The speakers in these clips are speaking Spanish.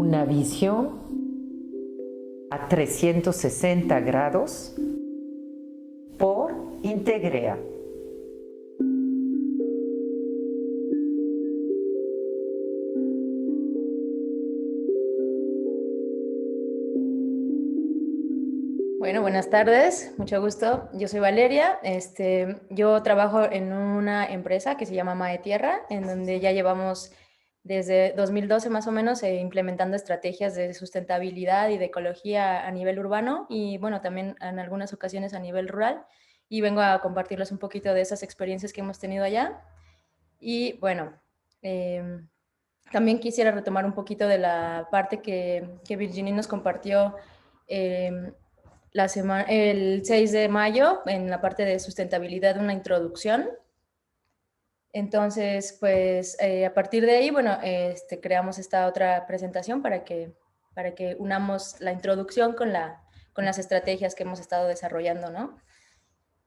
una visión a 360 grados por Integrea. Bueno, buenas tardes, mucho gusto. Yo soy Valeria. Yo trabajo en una empresa que se llama Mae Tierra, en donde ya llevamos desde 2012 más o menos implementando estrategias de sustentabilidad y de ecología a nivel urbano y bueno, también en algunas ocasiones a nivel rural. Y vengo a compartirles un poquito de esas experiencias que hemos tenido allá. Y bueno, eh, también quisiera retomar un poquito de la parte que Virginie nos compartió eh, el 6 de mayo en la parte de sustentabilidad, una introducción. Entonces, pues a partir de ahí, bueno, creamos esta otra presentación para que unamos la introducción con las estrategias que hemos estado desarrollando, ¿no?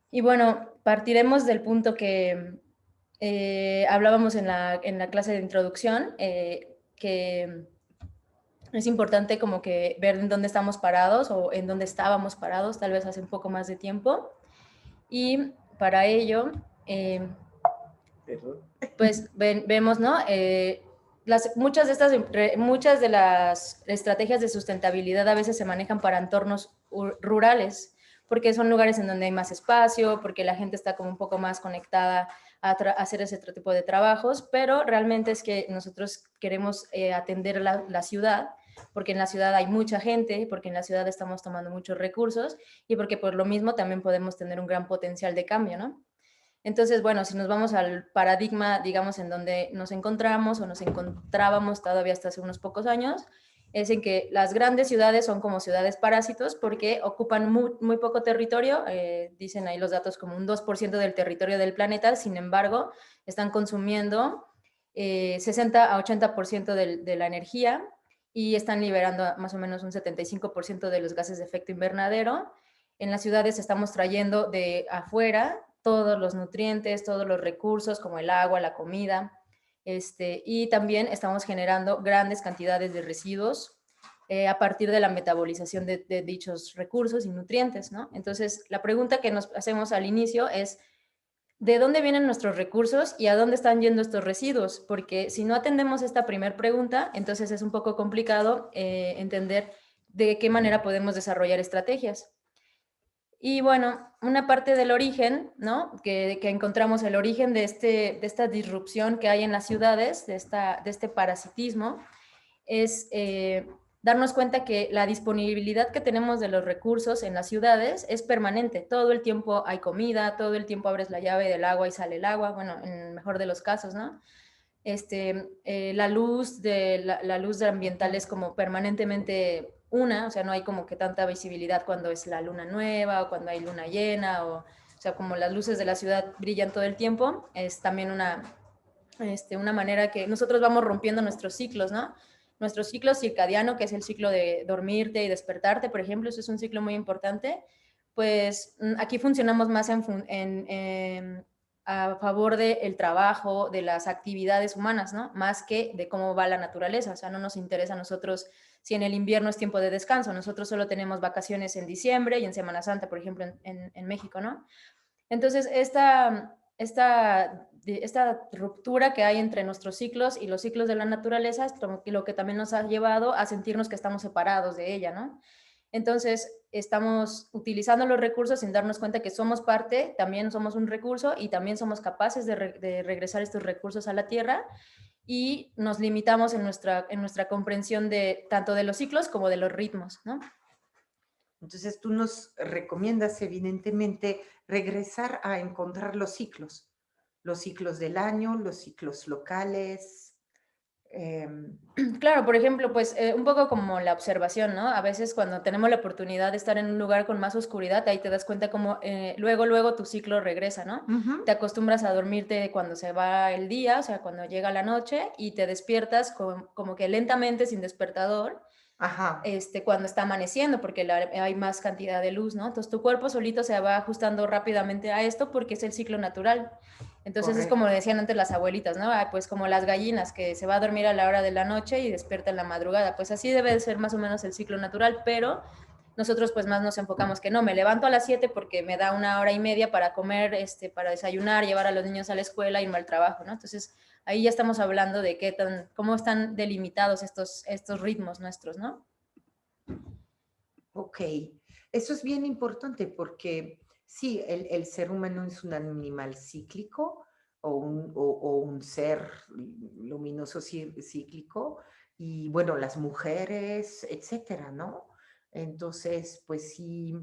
Y bueno, partiremos del punto que hablábamos en la clase de introducción, que es importante como que ver en dónde estamos parados o en dónde estábamos parados, tal vez hace un poco más de tiempo. Y para ello, pues vemos, ¿no? Muchas de las estrategias de sustentabilidad a veces se manejan para entornos rurales, porque son lugares en donde hay más espacio, porque la gente está como un poco más conectada a hacer ese otro tipo de trabajos, pero realmente es que nosotros queremos atender la ciudad, porque en la ciudad hay mucha gente, porque en la ciudad estamos tomando muchos recursos y porque por lo mismo también podemos tener un gran potencial de cambio, ¿no? Entonces, bueno, si nos vamos al paradigma, digamos, en donde nos encontramos o nos encontrábamos todavía hasta hace unos pocos años, es en que las grandes ciudades son como ciudades parásitos porque ocupan muy poco territorio, dicen ahí los datos como un 2% del territorio del planeta, sin embargo, están consumiendo 60 a 80% de la energía y están liberando más o menos un 75% de los gases de efecto invernadero. En las ciudades estamos trayendo de afuera todos los nutrientes, todos los recursos como el agua, la comida, y también estamos generando grandes cantidades de residuos a partir de la metabolización de dichos recursos y nutrientes, ¿no? Entonces, la pregunta que nos hacemos al inicio es, ¿de dónde vienen nuestros recursos y a dónde están yendo estos residuos? Porque si no atendemos esta primera pregunta, entonces es un poco complicado entender de qué manera podemos desarrollar estrategias. Y bueno, una parte del origen, ¿no? Que encontramos el origen de esta disrupción que hay en las ciudades, de este parasitismo, es darnos cuenta que la disponibilidad que tenemos de los recursos en las ciudades es permanente. Todo el tiempo hay comida, todo el tiempo abres la llave del agua y sale el agua, bueno, en el mejor de los casos, ¿no? La luz ambiental es como permanentemente una, o sea, no hay como que tanta visibilidad cuando es la luna nueva o cuando hay luna llena, o sea, como las luces de la ciudad brillan todo el tiempo, es también una manera que nosotros vamos rompiendo nuestros ciclos, ¿no? Nuestro ciclo circadiano, que es el ciclo de dormirte y despertarte, por ejemplo, eso es un ciclo muy importante, pues aquí funcionamos más a favor del trabajo, de las actividades humanas, ¿no? Más que de cómo va la naturaleza. O sea, no nos interesa a nosotros si en el invierno es tiempo de descanso. Nosotros solo tenemos vacaciones en diciembre y en Semana Santa, por ejemplo, en México, ¿no? Entonces, esta ruptura que hay entre nuestros ciclos y los ciclos de la naturaleza es lo que también nos ha llevado a sentirnos que estamos separados de ella, ¿no? Entonces, estamos utilizando los recursos sin darnos cuenta que somos parte, también somos un recurso y también somos capaces de regresar estos recursos a la tierra y nos limitamos en nuestra comprensión de tanto de los ciclos como de los ritmos, ¿no? Entonces tú nos recomiendas evidentemente regresar a encontrar los ciclos del año, los ciclos locales. Claro, por ejemplo, pues un poco como la observación, ¿no? A veces cuando tenemos la oportunidad de estar en un lugar con más oscuridad, ahí te das cuenta como luego tu ciclo regresa, ¿no? Te acostumbras a dormirte cuando se va el día, o sea, cuando llega la noche y te despiertas como que lentamente sin despertador. Ajá. Cuando está amaneciendo, porque hay más cantidad de luz, ¿no? Entonces tu cuerpo solito se va ajustando rápidamente a esto porque es el ciclo natural. Entonces es como decían antes las abuelitas, ¿no? Ah, pues como las gallinas, que se va a dormir a la hora de la noche y despierta en la madrugada. Pues así debe de ser más o menos el ciclo natural, pero nosotros pues más nos enfocamos que no, me levanto a las 7 porque me da 1 hora y media para comer, para desayunar, llevar a los niños a la escuela, irme al trabajo, ¿no? Entonces ahí ya estamos hablando de cómo están delimitados estos ritmos nuestros, ¿no? Ok, eso es bien importante porque sí, el ser humano es un animal cíclico o un ser luminoso cíclico y bueno, las mujeres, etcétera, ¿no? Entonces, pues sí,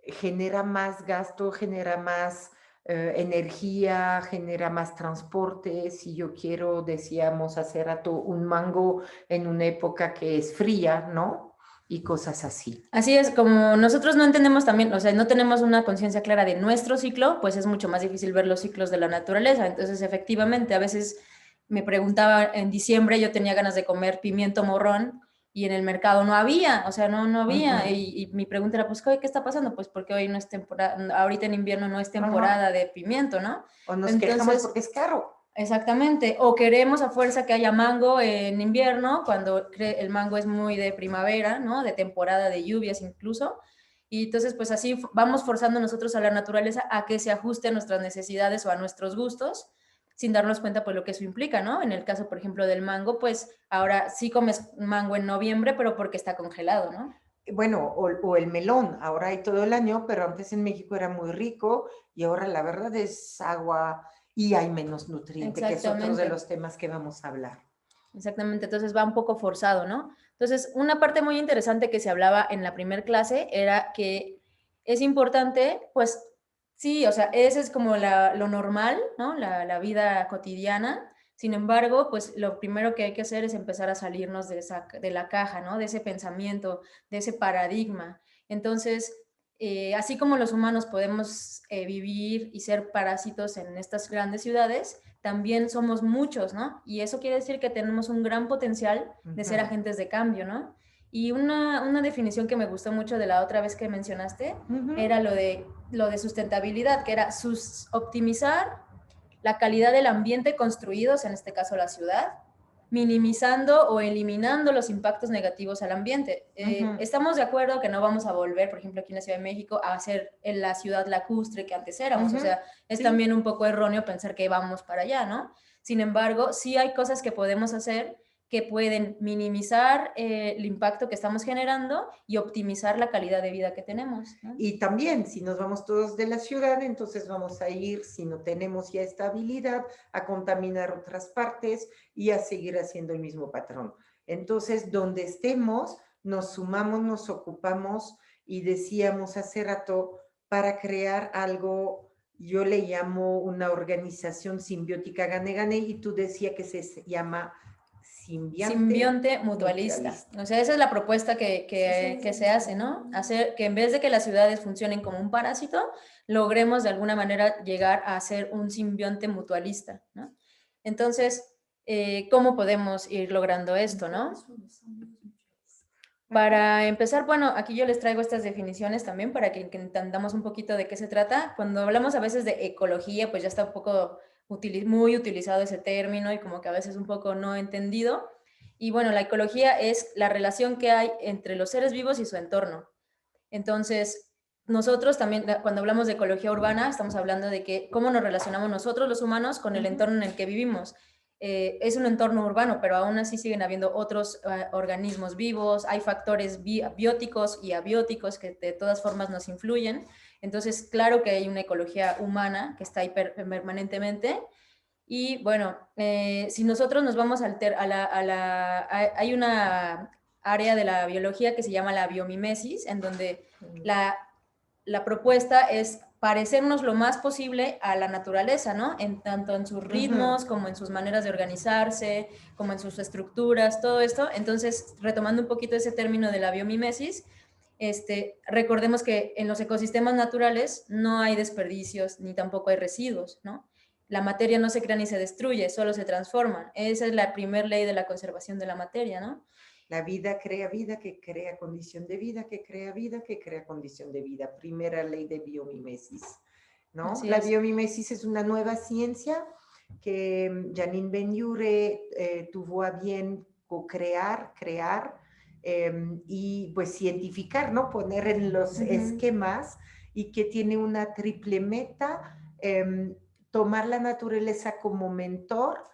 genera más gasto, genera más energía, genera más transporte. Si yo quiero, decíamos hace rato, un mango en una época que es fría, ¿no? Y cosas así. Así es, como nosotros no entendemos también, o sea, no tenemos una conciencia clara de nuestro ciclo, pues es mucho más difícil ver los ciclos de la naturaleza. Entonces, efectivamente, a veces me preguntaba en diciembre, yo tenía ganas de comer pimiento morrón y en el mercado no había, o sea, no había. Ujú. Y mi pregunta era, pues, ¿qué está pasando? Pues porque hoy no es temporada, ahorita en invierno no es Ajá. temporada de pimiento, ¿no? O nos quejamos Entonces, porque es caro. exactamente, o queremos a fuerza que haya mango en invierno, cuando el mango es muy de primavera, ¿no? De temporada de lluvias incluso. Y entonces, pues así vamos forzando nosotros a la naturaleza a que se ajuste a nuestras necesidades o a nuestros gustos, sin darnos cuenta, pues, lo que eso implica, ¿no? En el caso, por ejemplo, del mango, pues ahora sí comes mango en noviembre, pero porque está congelado, ¿no? Bueno, o el melón, ahora hay todo el año, pero antes en México era muy rico y ahora la verdad es agua y hay menos nutriente, que es otro de Exactamente. los temas que vamos a hablar. Exactamente, entonces va un poco forzado, ¿no? Entonces, una parte muy interesante que se hablaba en la primer clase era que es importante, pues sí, o sea, ese es como lo normal, ¿no? La vida cotidiana. Sin embargo, pues lo primero que hay que hacer es empezar a salirnos de la caja, ¿no? De ese pensamiento, de ese paradigma. Entonces, así como los humanos podemos vivir y ser parásitos en estas grandes ciudades, también somos muchos, ¿no? Y eso quiere decir que tenemos un gran potencial de ser Ujú. agentes de cambio, ¿no? Y una definición que me gustó mucho de la otra vez que mencionaste Ujú. era lo de sustentabilidad, que era optimizar la calidad del ambiente construidos, en este caso la ciudad, minimizando o eliminando los impactos negativos al ambiente. Ujú. Estamos de acuerdo que no vamos a volver, por ejemplo, aquí en la Ciudad de México, a ser en la ciudad lacustre que antes éramos. O Ujú. sea, es Sí. también un poco erróneo pensar que vamos para allá, ¿no? Sin embargo, sí hay cosas que podemos hacer que pueden minimizar el impacto que estamos generando y optimizar la calidad de vida que tenemos, ¿no? Y también, si nos vamos todos de la ciudad, entonces vamos a ir, si no tenemos ya estabilidad, a contaminar otras partes y a seguir haciendo el mismo patrón. Entonces, donde estemos, nos sumamos, nos ocupamos y decíamos hace rato, para crear algo, yo le llamo una organización simbiótica gane-gane y tú decías que se llama simbionte Simbionte mutualista. mutualista. O sea, esa es la propuesta que se hace, ¿no? Hacer que en vez de que las ciudades funcionen como un parásito, logremos de alguna manera llegar a ser un simbionte mutualista, ¿no? Entonces, ¿cómo podemos ir logrando esto, no? Para empezar, bueno, aquí yo les traigo estas definiciones también para que entendamos un poquito de qué se trata. Cuando hablamos a veces de ecología, pues ya está un poco muy utilizado ese término y como que a veces un poco no entendido. Y bueno, la ecología es la relación que hay entre los seres vivos y su entorno. Entonces, nosotros también, cuando hablamos de ecología urbana, estamos hablando de que cómo nos relacionamos nosotros los humanos con el entorno en el que vivimos. Es un entorno urbano, pero aún así siguen habiendo otros organismos vivos, hay factores bióticos y abióticos que de todas formas nos influyen. Entonces, claro que hay una ecología humana que está ahí permanentemente. Y bueno, si nosotros nos vamos hay una área de la biología que se llama la biomimesis, en donde la propuesta es parecernos lo más posible a la naturaleza, ¿no? Tanto en sus ritmos, como en sus maneras de organizarse, como en sus estructuras, todo esto. Entonces, retomando un poquito ese término de la biomimesis, recordemos que en los ecosistemas naturales no hay desperdicios ni tampoco hay residuos, ¿no? La materia no se crea ni se destruye, solo se transforma. Esa es la primera ley de la conservación de la materia, ¿no? La vida, que crea condición de vida, que crea vida, que crea condición de vida. Primera ley de biomimesis. ¿no? Así La es. biomimesis es una nueva ciencia que Janine Benyure tuvo a bien co-crear, crear y pues cientificar, ¿no? Poner en los esquemas y que tiene una triple meta, tomar la naturaleza como mentor,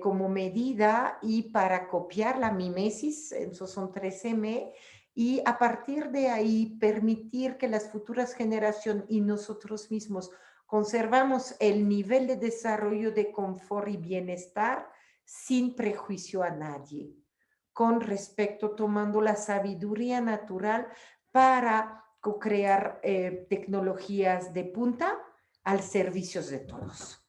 como medida y para copiar la mimesis, esos son 3M, y a partir de ahí permitir que las futuras generaciones y nosotros mismos conservamos el nivel de desarrollo de confort y bienestar sin prejuicio a nadie, con respecto, tomando la sabiduría natural para co-crear tecnologías de punta al servicio de todos.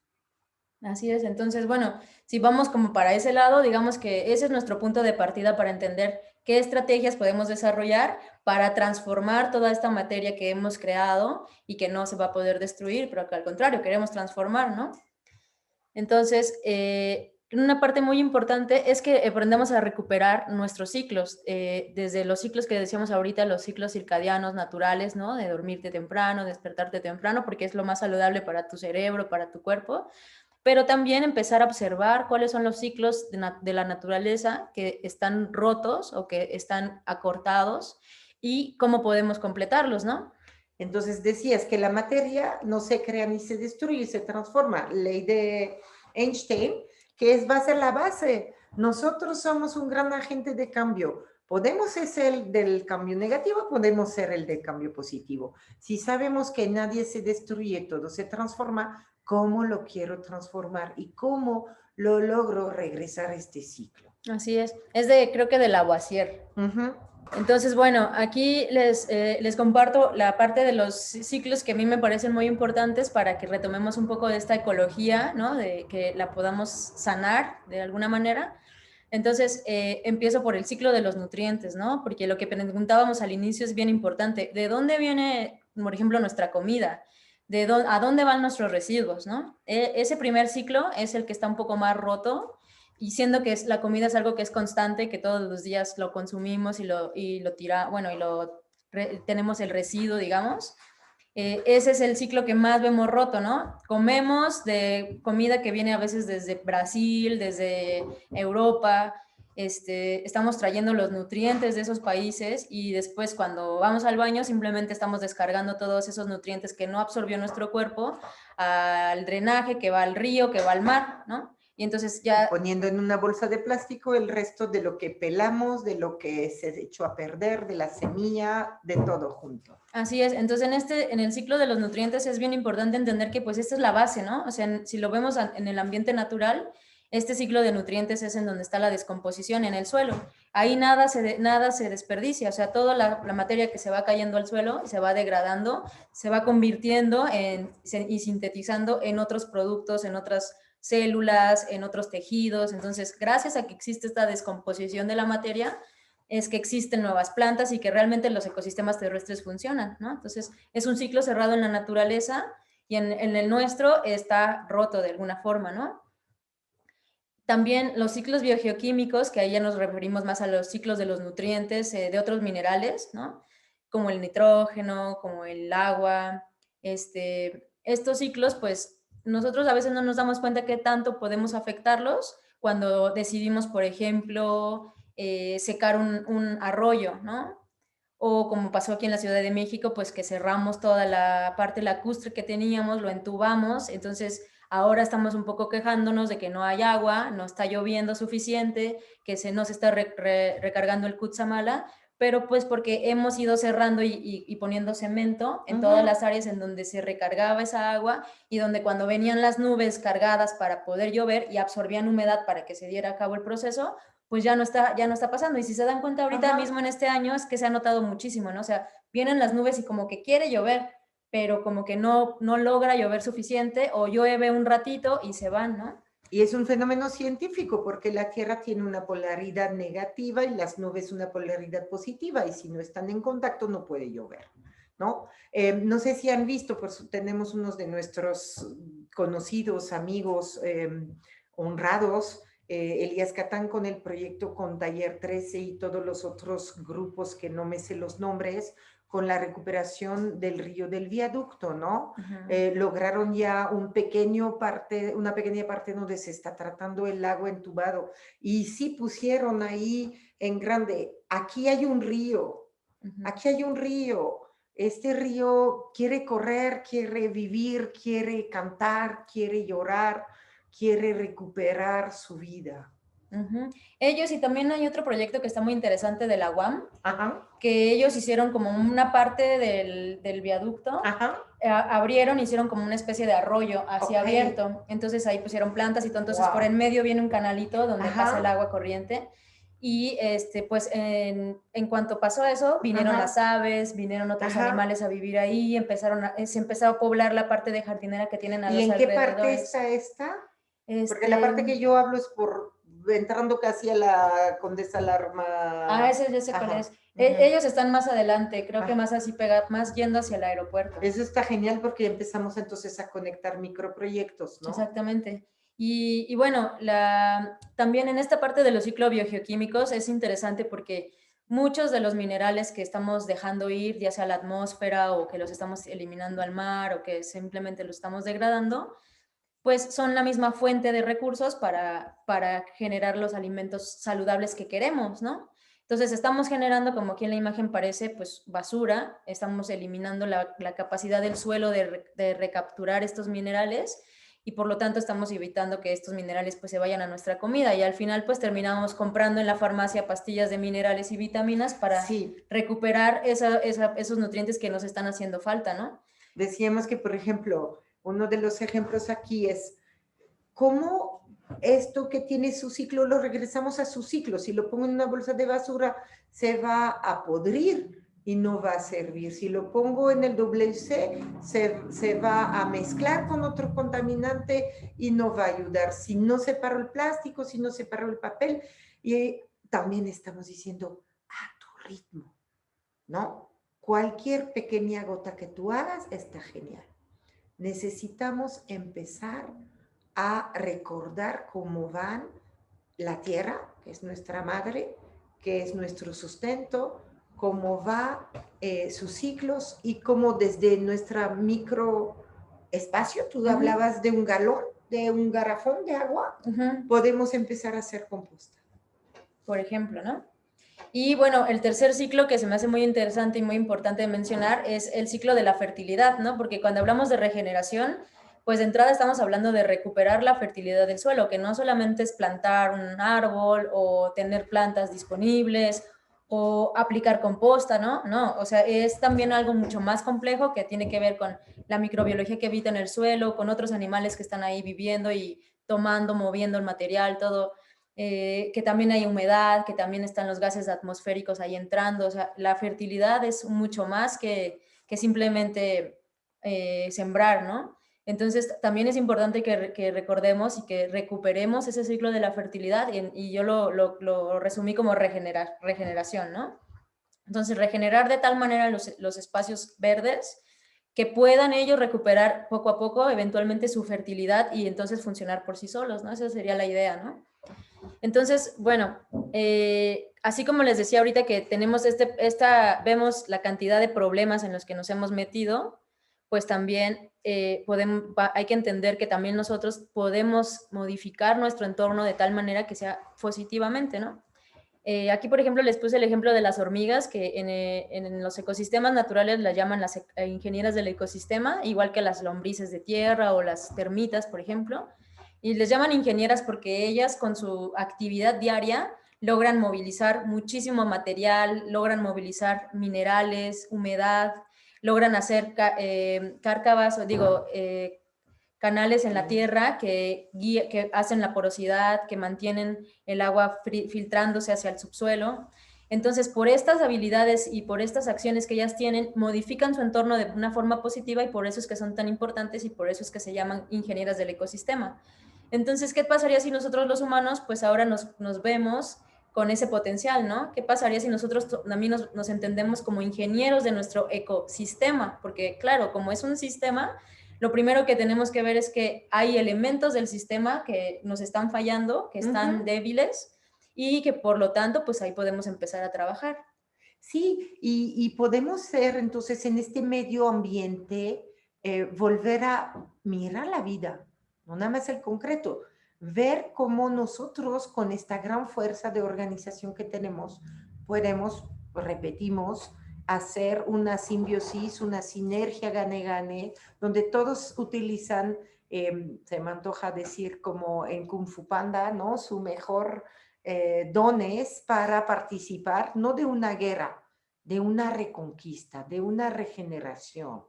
Así es, entonces, bueno, si vamos como para ese lado, digamos que ese es nuestro punto de partida para entender qué estrategias podemos desarrollar para transformar toda esta materia que hemos creado y que no se va a poder destruir, pero que al contrario, queremos transformar, ¿no? Entonces, una parte muy importante es que aprendamos a recuperar nuestros ciclos, desde los ciclos que decíamos ahorita, los ciclos circadianos naturales, ¿no? De dormirte temprano, despertarte temprano, porque es lo más saludable para tu cerebro, para tu cuerpo, pero también empezar a observar cuáles son los ciclos de la naturaleza que están rotos o que están acortados y cómo podemos completarlos, ¿no? Entonces decías que la materia no se crea ni se destruye, se transforma. Ley de Einstein, va a ser la base. Nosotros somos un gran agente de cambio. Podemos ser el del cambio negativo, podemos ser el del cambio positivo. Si sabemos que nadie se destruye, todo se transforma, ¿cómo lo quiero transformar y cómo lo logro regresar a este ciclo? Así es creo que de Lavoisier. Entonces, bueno, aquí les comparto la parte de los ciclos que a mí me parecen muy importantes para que retomemos un poco de esta ecología, ¿no? De que la podamos sanar de alguna manera. Entonces, empiezo por el ciclo de los nutrientes, ¿no? Porque lo que preguntábamos al inicio es bien importante. ¿De dónde viene, por ejemplo, nuestra comida? ¿A dónde van nuestros residuos, no? Ese primer ciclo es el que está un poco más roto, y siendo que la comida es algo que es constante, que todos los días lo consumimos y lo tira, bueno, tenemos el residuo, digamos. Ese es el ciclo que más vemos roto, ¿no? Comemos de comida que viene a veces desde Brasil, desde Europa, estamos trayendo los nutrientes de esos países y después cuando vamos al baño simplemente estamos descargando todos esos nutrientes que no absorbió nuestro cuerpo al drenaje, que va al río, que va al mar, ¿no? Y entonces ya... Poniendo en una bolsa de plástico el resto de lo que pelamos, de lo que se echó a perder, de la semilla, de todo junto. Así es, entonces en el ciclo de los nutrientes es bien importante entender que pues esta es la base, ¿no? O sea, si lo vemos en el ambiente natural, este ciclo de nutrientes es en donde está la descomposición en el suelo. Ahí nada se desperdicia, o sea, toda la materia que se va cayendo al suelo se va degradando, se va convirtiendo y sintetizando en otros productos, en otras células, en otros tejidos. Entonces, gracias a que existe esta descomposición de la materia, es que existen nuevas plantas y que realmente los ecosistemas terrestres funcionan, ¿no? Entonces, es un ciclo cerrado en la naturaleza y en el nuestro está roto de alguna forma, ¿no? También los ciclos biogeoquímicos, que ahí ya nos referimos más a los ciclos de los nutrientes de otros minerales, ¿no? Como el nitrógeno, como el agua. Estos ciclos, pues, nosotros a veces no nos damos cuenta qué tanto podemos afectarlos cuando decidimos, por ejemplo, secar un arroyo, ¿no? O como pasó aquí en la Ciudad de México, pues que cerramos toda la parte lacustre que teníamos, lo entubamos, entonces ahora estamos un poco quejándonos de que no hay agua, no está lloviendo suficiente, que no se está recargando el Cutzamala, pero pues porque hemos ido cerrando y poniendo cemento en todas las áreas en donde se recargaba esa agua y donde cuando venían las nubes cargadas para poder llover y absorbían humedad para que se diera a cabo el proceso, pues ya no está pasando. Y si se dan cuenta ahorita mismo en este año es que se ha notado muchísimo, ¿no? O sea, vienen las nubes y como que quiere llover, pero como que no logra llover suficiente o llueve un ratito y se van, ¿no? Y es un fenómeno científico porque la Tierra tiene una polaridad negativa y las nubes una polaridad positiva y si no están en contacto no puede llover, ¿no? No sé si han visto, pues tenemos unos de nuestros conocidos amigos honrados, Elías Catán con el proyecto con Taller 13 y todos los otros grupos que no me sé los nombres, con la recuperación del río del viaducto, ¿no? Ujú. Lograron ya una pequeña parte donde se está tratando el agua entubado. Y sí pusieron ahí en grande, Ujú. aquí hay un río. Este río quiere correr, quiere vivir, quiere cantar, quiere llorar, quiere recuperar su vida. Ujú. Ellos, y también hay otro proyecto que está muy interesante de la UAM, Ajá, que ellos hicieron como una parte del viaducto, ajá, abrieron, hicieron como una especie de arroyo así ok, abierto, entonces ahí pusieron plantas y todo, entonces por en wow, medio viene un canalito donde pasa el ajá, agua corriente, y pues en cuanto pasó eso, vinieron las ajá, aves, vinieron otros ajá. animales a vivir ahí, se empezó a poblar la parte de jardinera que tienen a ¿Y los en qué parte alrededores. está esta? Porque la Este, parte que yo hablo es por entrando casi a la Condesa Alarma. ese ya sé cuál es. Ajá, ujú, Ellos están más adelante, creo que ajá. más así más yendo hacia el aeropuerto. Eso está genial porque empezamos entonces a conectar microproyectos, ¿no? Exactamente. Y bueno, también en esta parte de los ciclos biogeoquímicos es interesante porque muchos de los minerales que estamos dejando ir, ya sea a la atmósfera o que los estamos eliminando al mar o que simplemente los estamos degradando, pues son la misma fuente de recursos para generar los alimentos saludables que queremos, ¿no? Entonces estamos generando, como aquí en la imagen parece, pues basura, estamos eliminando la capacidad del suelo de recapturar estos minerales y por lo tanto estamos evitando que estos minerales pues se vayan a nuestra comida y al final pues terminamos comprando en la farmacia pastillas de minerales y vitaminas para Sí, recuperar esos nutrientes que nos están haciendo falta, ¿no? decíamos que, por ejemplo, uno de los ejemplos aquí es cómo esto que tiene su ciclo lo regresamos a su ciclo. Si lo pongo en una bolsa de basura, se va a podrir y no va a servir. Si lo pongo en el WC, se va a mezclar con otro contaminante y no va a ayudar. Si no separo el plástico, si no separo el papel, y también estamos diciendo a tu ritmo, ¿no? Cualquier pequeña gota que tú hagas está genial. Necesitamos empezar a recordar cómo van la tierra, que es nuestra madre, que es nuestro sustento, cómo va sus ciclos y cómo desde nuestra micro espacio, tú Uh -huh, hablabas de un galón, de un garrafón de agua, uh -huh. podemos empezar a hacer composta. Por ejemplo, ¿no? Y bueno, el tercer ciclo que se me hace muy interesante y muy importante de mencionar es el ciclo de la fertilidad, ¿no? Porque cuando hablamos de regeneración, pues de entrada estamos hablando de recuperar la fertilidad del suelo, que no solamente es plantar un árbol o tener plantas disponibles o aplicar composta, ¿no? No, o sea, es también algo mucho más complejo que tiene que ver con la microbiología que habita en el suelo, con otros animales que están ahí viviendo y tomando, moviendo el material, todo. Que también hay humedad, que también están los gases atmosféricos ahí entrando. O sea, la fertilidad es mucho más que simplemente sembrar, ¿no? Entonces, también es importante que recordemos y que recuperemos ese ciclo de la fertilidad y yo lo resumí como regeneración, ¿no? Entonces, regenerar de tal manera los espacios verdes que puedan ellos recuperar poco a poco eventualmente su fertilidad y entonces funcionar por sí solos, ¿no? Esa sería la idea, ¿no? Entonces, bueno, así como les decía ahorita que tenemos vemos la cantidad de problemas en los que nos hemos metido, pues también hay que entender que también nosotros podemos modificar nuestro entorno de tal manera que sea positivamente, ¿no? Aquí, por ejemplo, les puse el ejemplo de las hormigas, que en los ecosistemas naturales las llaman las ingenieras del ecosistema, igual que las lombrices de tierra o las termitas, por ejemplo. Y les llaman ingenieras porque ellas con su actividad diaria logran movilizar muchísimo material, logran movilizar minerales, humedad, logran hacer cárcavas, canales en la tierra que hacen la porosidad, que mantienen el agua filtrándose hacia el subsuelo. Entonces, por estas habilidades y por estas acciones que ellas tienen, modifican su entorno de una forma positiva y por eso es que son tan importantes y por eso es que se llaman ingenieras del ecosistema. Entonces, ¿qué pasaría si nosotros los humanos, pues ahora nos vemos con ese potencial, ¿no? ¿Qué pasaría si nosotros también nos entendemos como ingenieros de nuestro ecosistema? Porque, claro, como es un sistema, lo primero que tenemos que ver es que hay elementos del sistema que nos están fallando, que están débiles y que por lo tanto, pues ahí podemos empezar a trabajar. Sí, y podemos ser entonces en este medio ambiente, volver a mirar la vida, no nada más el concreto, ver cómo nosotros con esta gran fuerza de organización que tenemos, podemos, repetimos, hacer una simbiosis, una sinergia gane-gane, donde todos utilizan, se me antoja decir como en Kung Fu Panda, ¿no? Su mejor dones para participar, no de una guerra, de una reconquista, de una regeneración,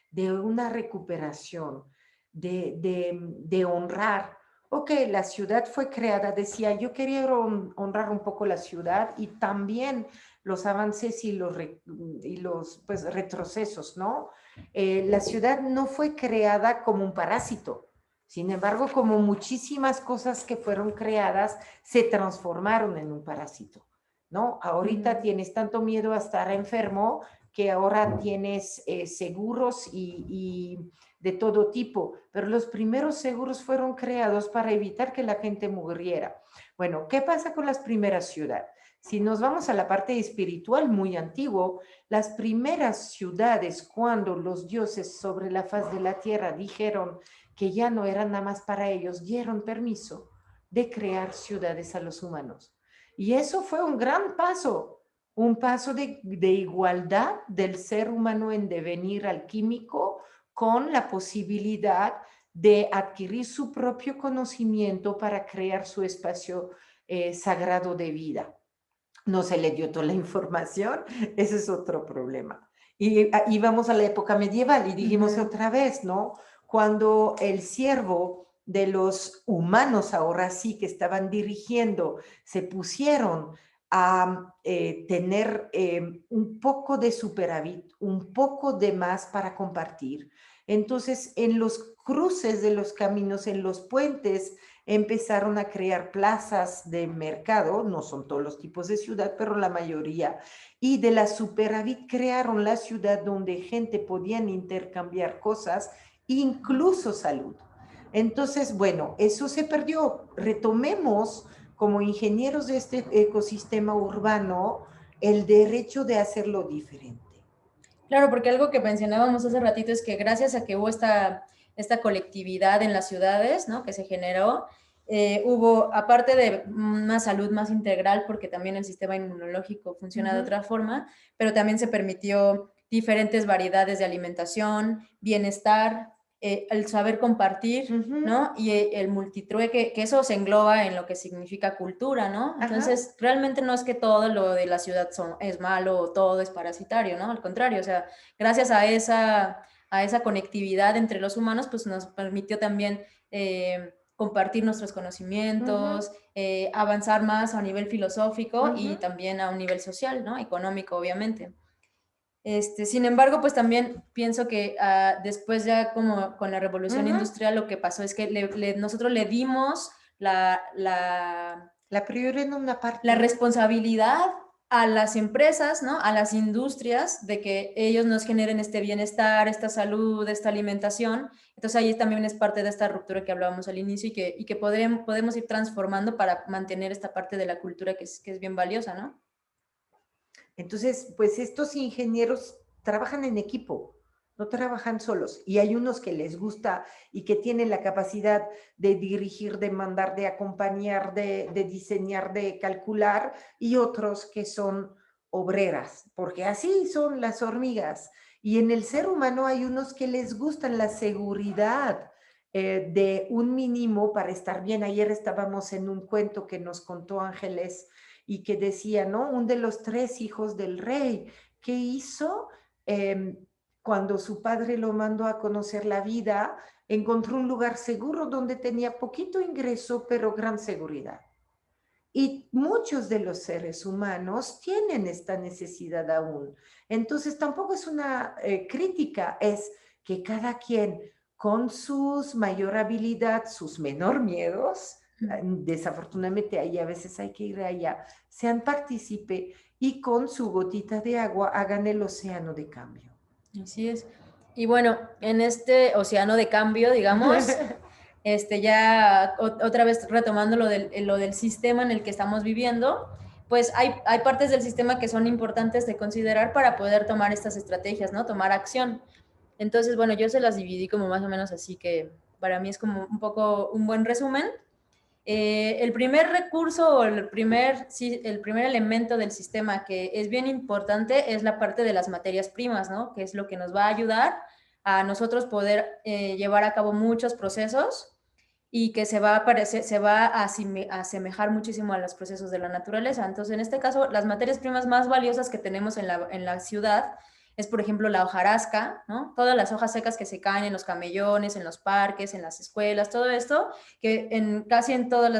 de una recuperación, de honrar. Ok, la ciudad fue creada, decía, yo quería honrar un poco la ciudad y también los avances y los pues, retrocesos, ¿no? La ciudad no fue creada como un parásito. Sin embargo, como muchísimas cosas que fueron creadas se transformaron en un parásito, ¿no? Ahorita tienes tanto miedo a estar enfermo que ahora tienes seguros y de todo tipo, pero los primeros seguros fueron creados para evitar que la gente muriera. Bueno, ¿qué pasa con las primeras ciudades? Si nos vamos a la parte espiritual muy antiguo, las primeras ciudades, cuando los dioses sobre la faz de la tierra dijeron que ya no eran nada más para ellos, dieron permiso de crear ciudades a los humanos. Y eso fue un paso de igualdad del ser humano en devenir alquímico con la posibilidad de adquirir su propio conocimiento para crear su espacio sagrado de vida. No se le dio toda la información, ese es otro problema. Y vamos a la época medieval y dijimos otra vez, ¿no? Cuando el siervo de los humanos, ahora sí que estaban dirigiendo, se pusieron a tener un poco de superávit, un poco de más para compartir. Entonces, en los cruces de los caminos, en los puentes, empezaron a crear plazas de mercado, no son todos los tipos de ciudad, pero la mayoría, y de la superávit crearon la ciudad donde gente podía intercambiar cosas, incluso salud. Entonces, bueno, eso se perdió. Retomemos como ingenieros de este ecosistema urbano el derecho de hacerlo diferente. Claro, porque algo que mencionábamos hace ratito es que gracias a que hubo esta colectividad en las ciudades, ¿no? Que se generó, hubo, aparte de una salud más integral, porque también el sistema inmunológico funciona de otra forma, pero también se permitió diferentes variedades de alimentación, bienestar, el saber compartir, ¿no? Y el multitrueque, que eso se engloba en lo que significa cultura, ¿no? Entonces, realmente no es que todo lo de la ciudad es malo o todo es parasitario, ¿no? Al contrario, o sea, gracias a esa conectividad entre los humanos, pues nos permitió también compartir nuestros conocimientos, avanzar más a nivel filosófico y también a un nivel social, ¿no? Económico, obviamente. Sin embargo, pues también pienso que después ya como con la revolución industrial lo que pasó es que nosotros le dimos la prioridad en una parte. La responsabilidad a las empresas, ¿no? A las industrias de que ellos nos generen este bienestar, esta salud, esta alimentación. Entonces ahí también es parte de esta ruptura que hablábamos al inicio y que podemos ir transformando para mantener esta parte de la cultura que es bien valiosa, ¿no? Entonces, pues estos ingenieros trabajan en equipo, no trabajan solos. Y hay unos que les gusta y que tienen la capacidad de dirigir, de mandar, de acompañar, de diseñar, de calcular, y otros que son obreras, porque así son las hormigas. Y en el ser humano hay unos que les gustan la seguridad de un mínimo para estar bien. Ayer estábamos en un cuento que nos contó Ángeles y que decía, ¿no? Un de los 3 hijos del rey, ¿qué hizo? Cuando su padre lo mandó a conocer la vida, encontró un lugar seguro donde tenía poquito ingreso, pero gran seguridad. Y muchos de los seres humanos tienen esta necesidad aún. Entonces, tampoco es una crítica, es que cada quien con sus mayor habilidad, sus menor miedos, desafortunadamente ahí a veces hay que ir allá, sean partícipe y con su gotita de agua hagan el océano de cambio. Así es. Y bueno, en este océano de cambio, digamos, ya otra vez retomando lo del sistema en el que estamos viviendo, pues hay partes del sistema que son importantes de considerar para poder tomar estas estrategias, ¿no? Tomar acción. Entonces, bueno, yo se las dividí como más o menos así, que para mí es como un poco un buen resumen. El primer recurso o el primer elemento del sistema que es bien importante es la parte de las materias primas, ¿no? Que es lo que nos va a ayudar a nosotros poder llevar a cabo muchos procesos y que se va a asemejar muchísimo a los procesos de la naturaleza. Entonces, en este caso, las materias primas más valiosas que tenemos en la ciudad es, por ejemplo, la hojarasca, ¿no? Todas las hojas secas que se caen en los camellones, en los parques, en las escuelas, todo esto, que casi en todas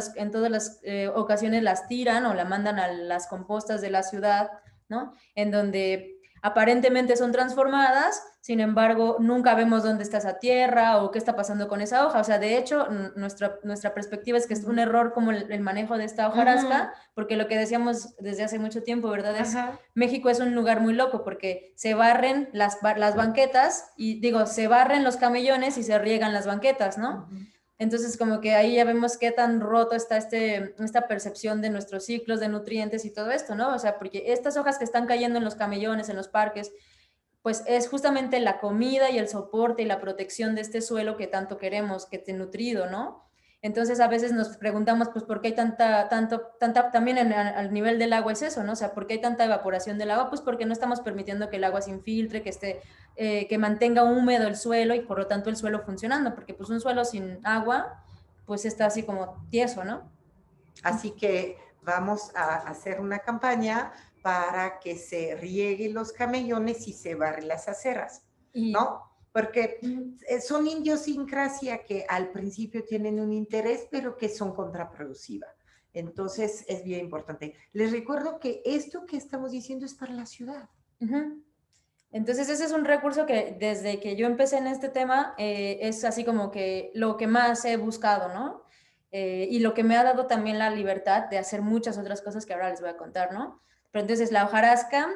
las ocasiones las tiran o la mandan a las compostas de la ciudad, ¿no? En donde aparentemente son transformadas, sin embargo, nunca vemos dónde está esa tierra o qué está pasando con esa hoja. O sea, de hecho, nuestra perspectiva es que es un error como el manejo de esta hojarasca, porque lo que decíamos desde hace mucho tiempo, ¿verdad? Es México es un lugar muy loco porque se barren las banquetas y se barren los camellones y se riegan las banquetas, ¿no? Entonces, como que ahí ya vemos qué tan roto está esta percepción de nuestros ciclos de nutrientes y todo esto, ¿no? O sea, porque estas hojas que están cayendo en los camellones, en los parques, pues es justamente la comida y el soporte y la protección de este suelo que tanto queremos, que esté nutrido, ¿no? Entonces, a veces nos preguntamos, pues, ¿por qué hay tanta, también al nivel del agua es eso, ¿no? O sea, ¿por qué hay tanta evaporación del agua? Pues porque no estamos permitiendo que el agua se infiltre, que mantenga húmedo el suelo y por lo tanto el suelo funcionando, porque pues un suelo sin agua, pues está así como tieso, ¿no? Así que vamos a hacer una campaña para que se rieguen los camellones y se barren las aceras, ¿no? Porque son idiosincrasia que al principio tienen un interés, pero que son contraproductivas. Entonces es bien importante. Les recuerdo que esto que estamos diciendo es para la ciudad. Entonces ese es un recurso que desde que yo empecé en este tema es así como que lo que más he buscado, ¿no? Y lo que me ha dado también la libertad de hacer muchas otras cosas que ahora les voy a contar, ¿no? Pero entonces la hojarasca,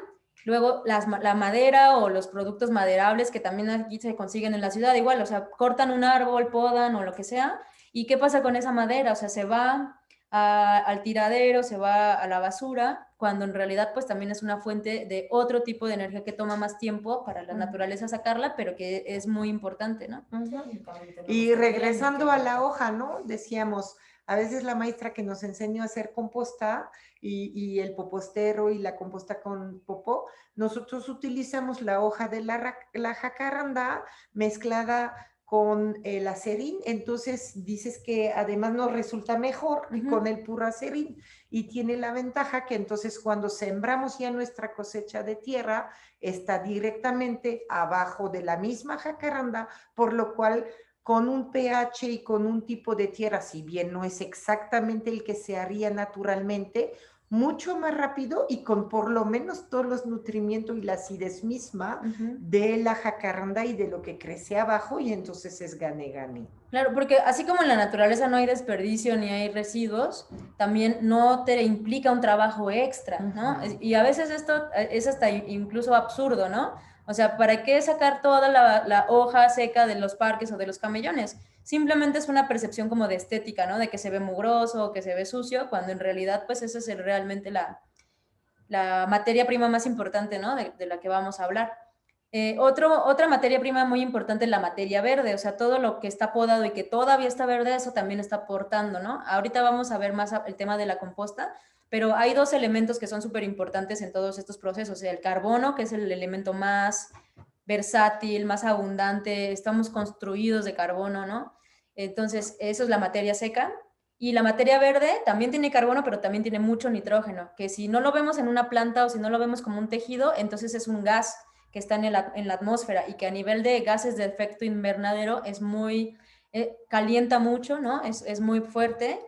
luego la madera o los productos maderables que también aquí se consiguen en la ciudad, igual, o sea, cortan un árbol, podan o lo que sea, ¿y qué pasa con esa madera? O sea, se va al tiradero, se va a la basura, cuando en realidad pues también es una fuente de otro tipo de energía que toma más tiempo para la naturaleza sacarla, pero que es muy importante, ¿no? Y regresando a la hoja, ¿no? Decíamos, a veces la maestra que nos enseñó a hacer composta y el popostero y la composta con popó, nosotros utilizamos la hoja de la jacaranda mezclada con el acerín, entonces dices que además nos resulta mejor que con el puro acerín y tiene la ventaja que entonces cuando sembramos ya nuestra cosecha de tierra está directamente abajo de la misma jacaranda, por lo cual con un pH y con un tipo de tierra, si bien no es exactamente el que se haría naturalmente, mucho más rápido y con por lo menos todos los nutrimientos y la acidez misma de la jacaranda y de lo que crece abajo, y entonces es gane-gane. Claro, porque así como en la naturaleza no hay desperdicio ni hay residuos, también no te implica un trabajo extra, ¿no? Y a veces esto es hasta incluso absurdo, ¿no? O sea, ¿para qué sacar toda la hoja seca de los parques o de los camellones? Simplemente es una percepción como de estética, ¿no? De que se ve mugroso o que se ve sucio, cuando en realidad pues esa es realmente la materia prima más importante, ¿no? De la que vamos a hablar. Otra materia prima muy importante es la materia verde, o sea, todo lo que está podado y que todavía está verde, eso también está aportando, ¿no? Ahorita vamos a ver más el tema de la composta, pero hay dos elementos que son súper importantes en todos estos procesos, o sea, el carbono, que es el elemento más versátil, más abundante, estamos construidos de carbono, ¿no? Entonces, eso es la materia seca. Y la materia verde también tiene carbono, pero también tiene mucho nitrógeno, que si no lo vemos en una planta o si no lo vemos como un tejido, entonces es un gas que está en la atmósfera y que a nivel de gases de efecto invernadero es muy, calienta mucho, ¿no? Es muy fuerte.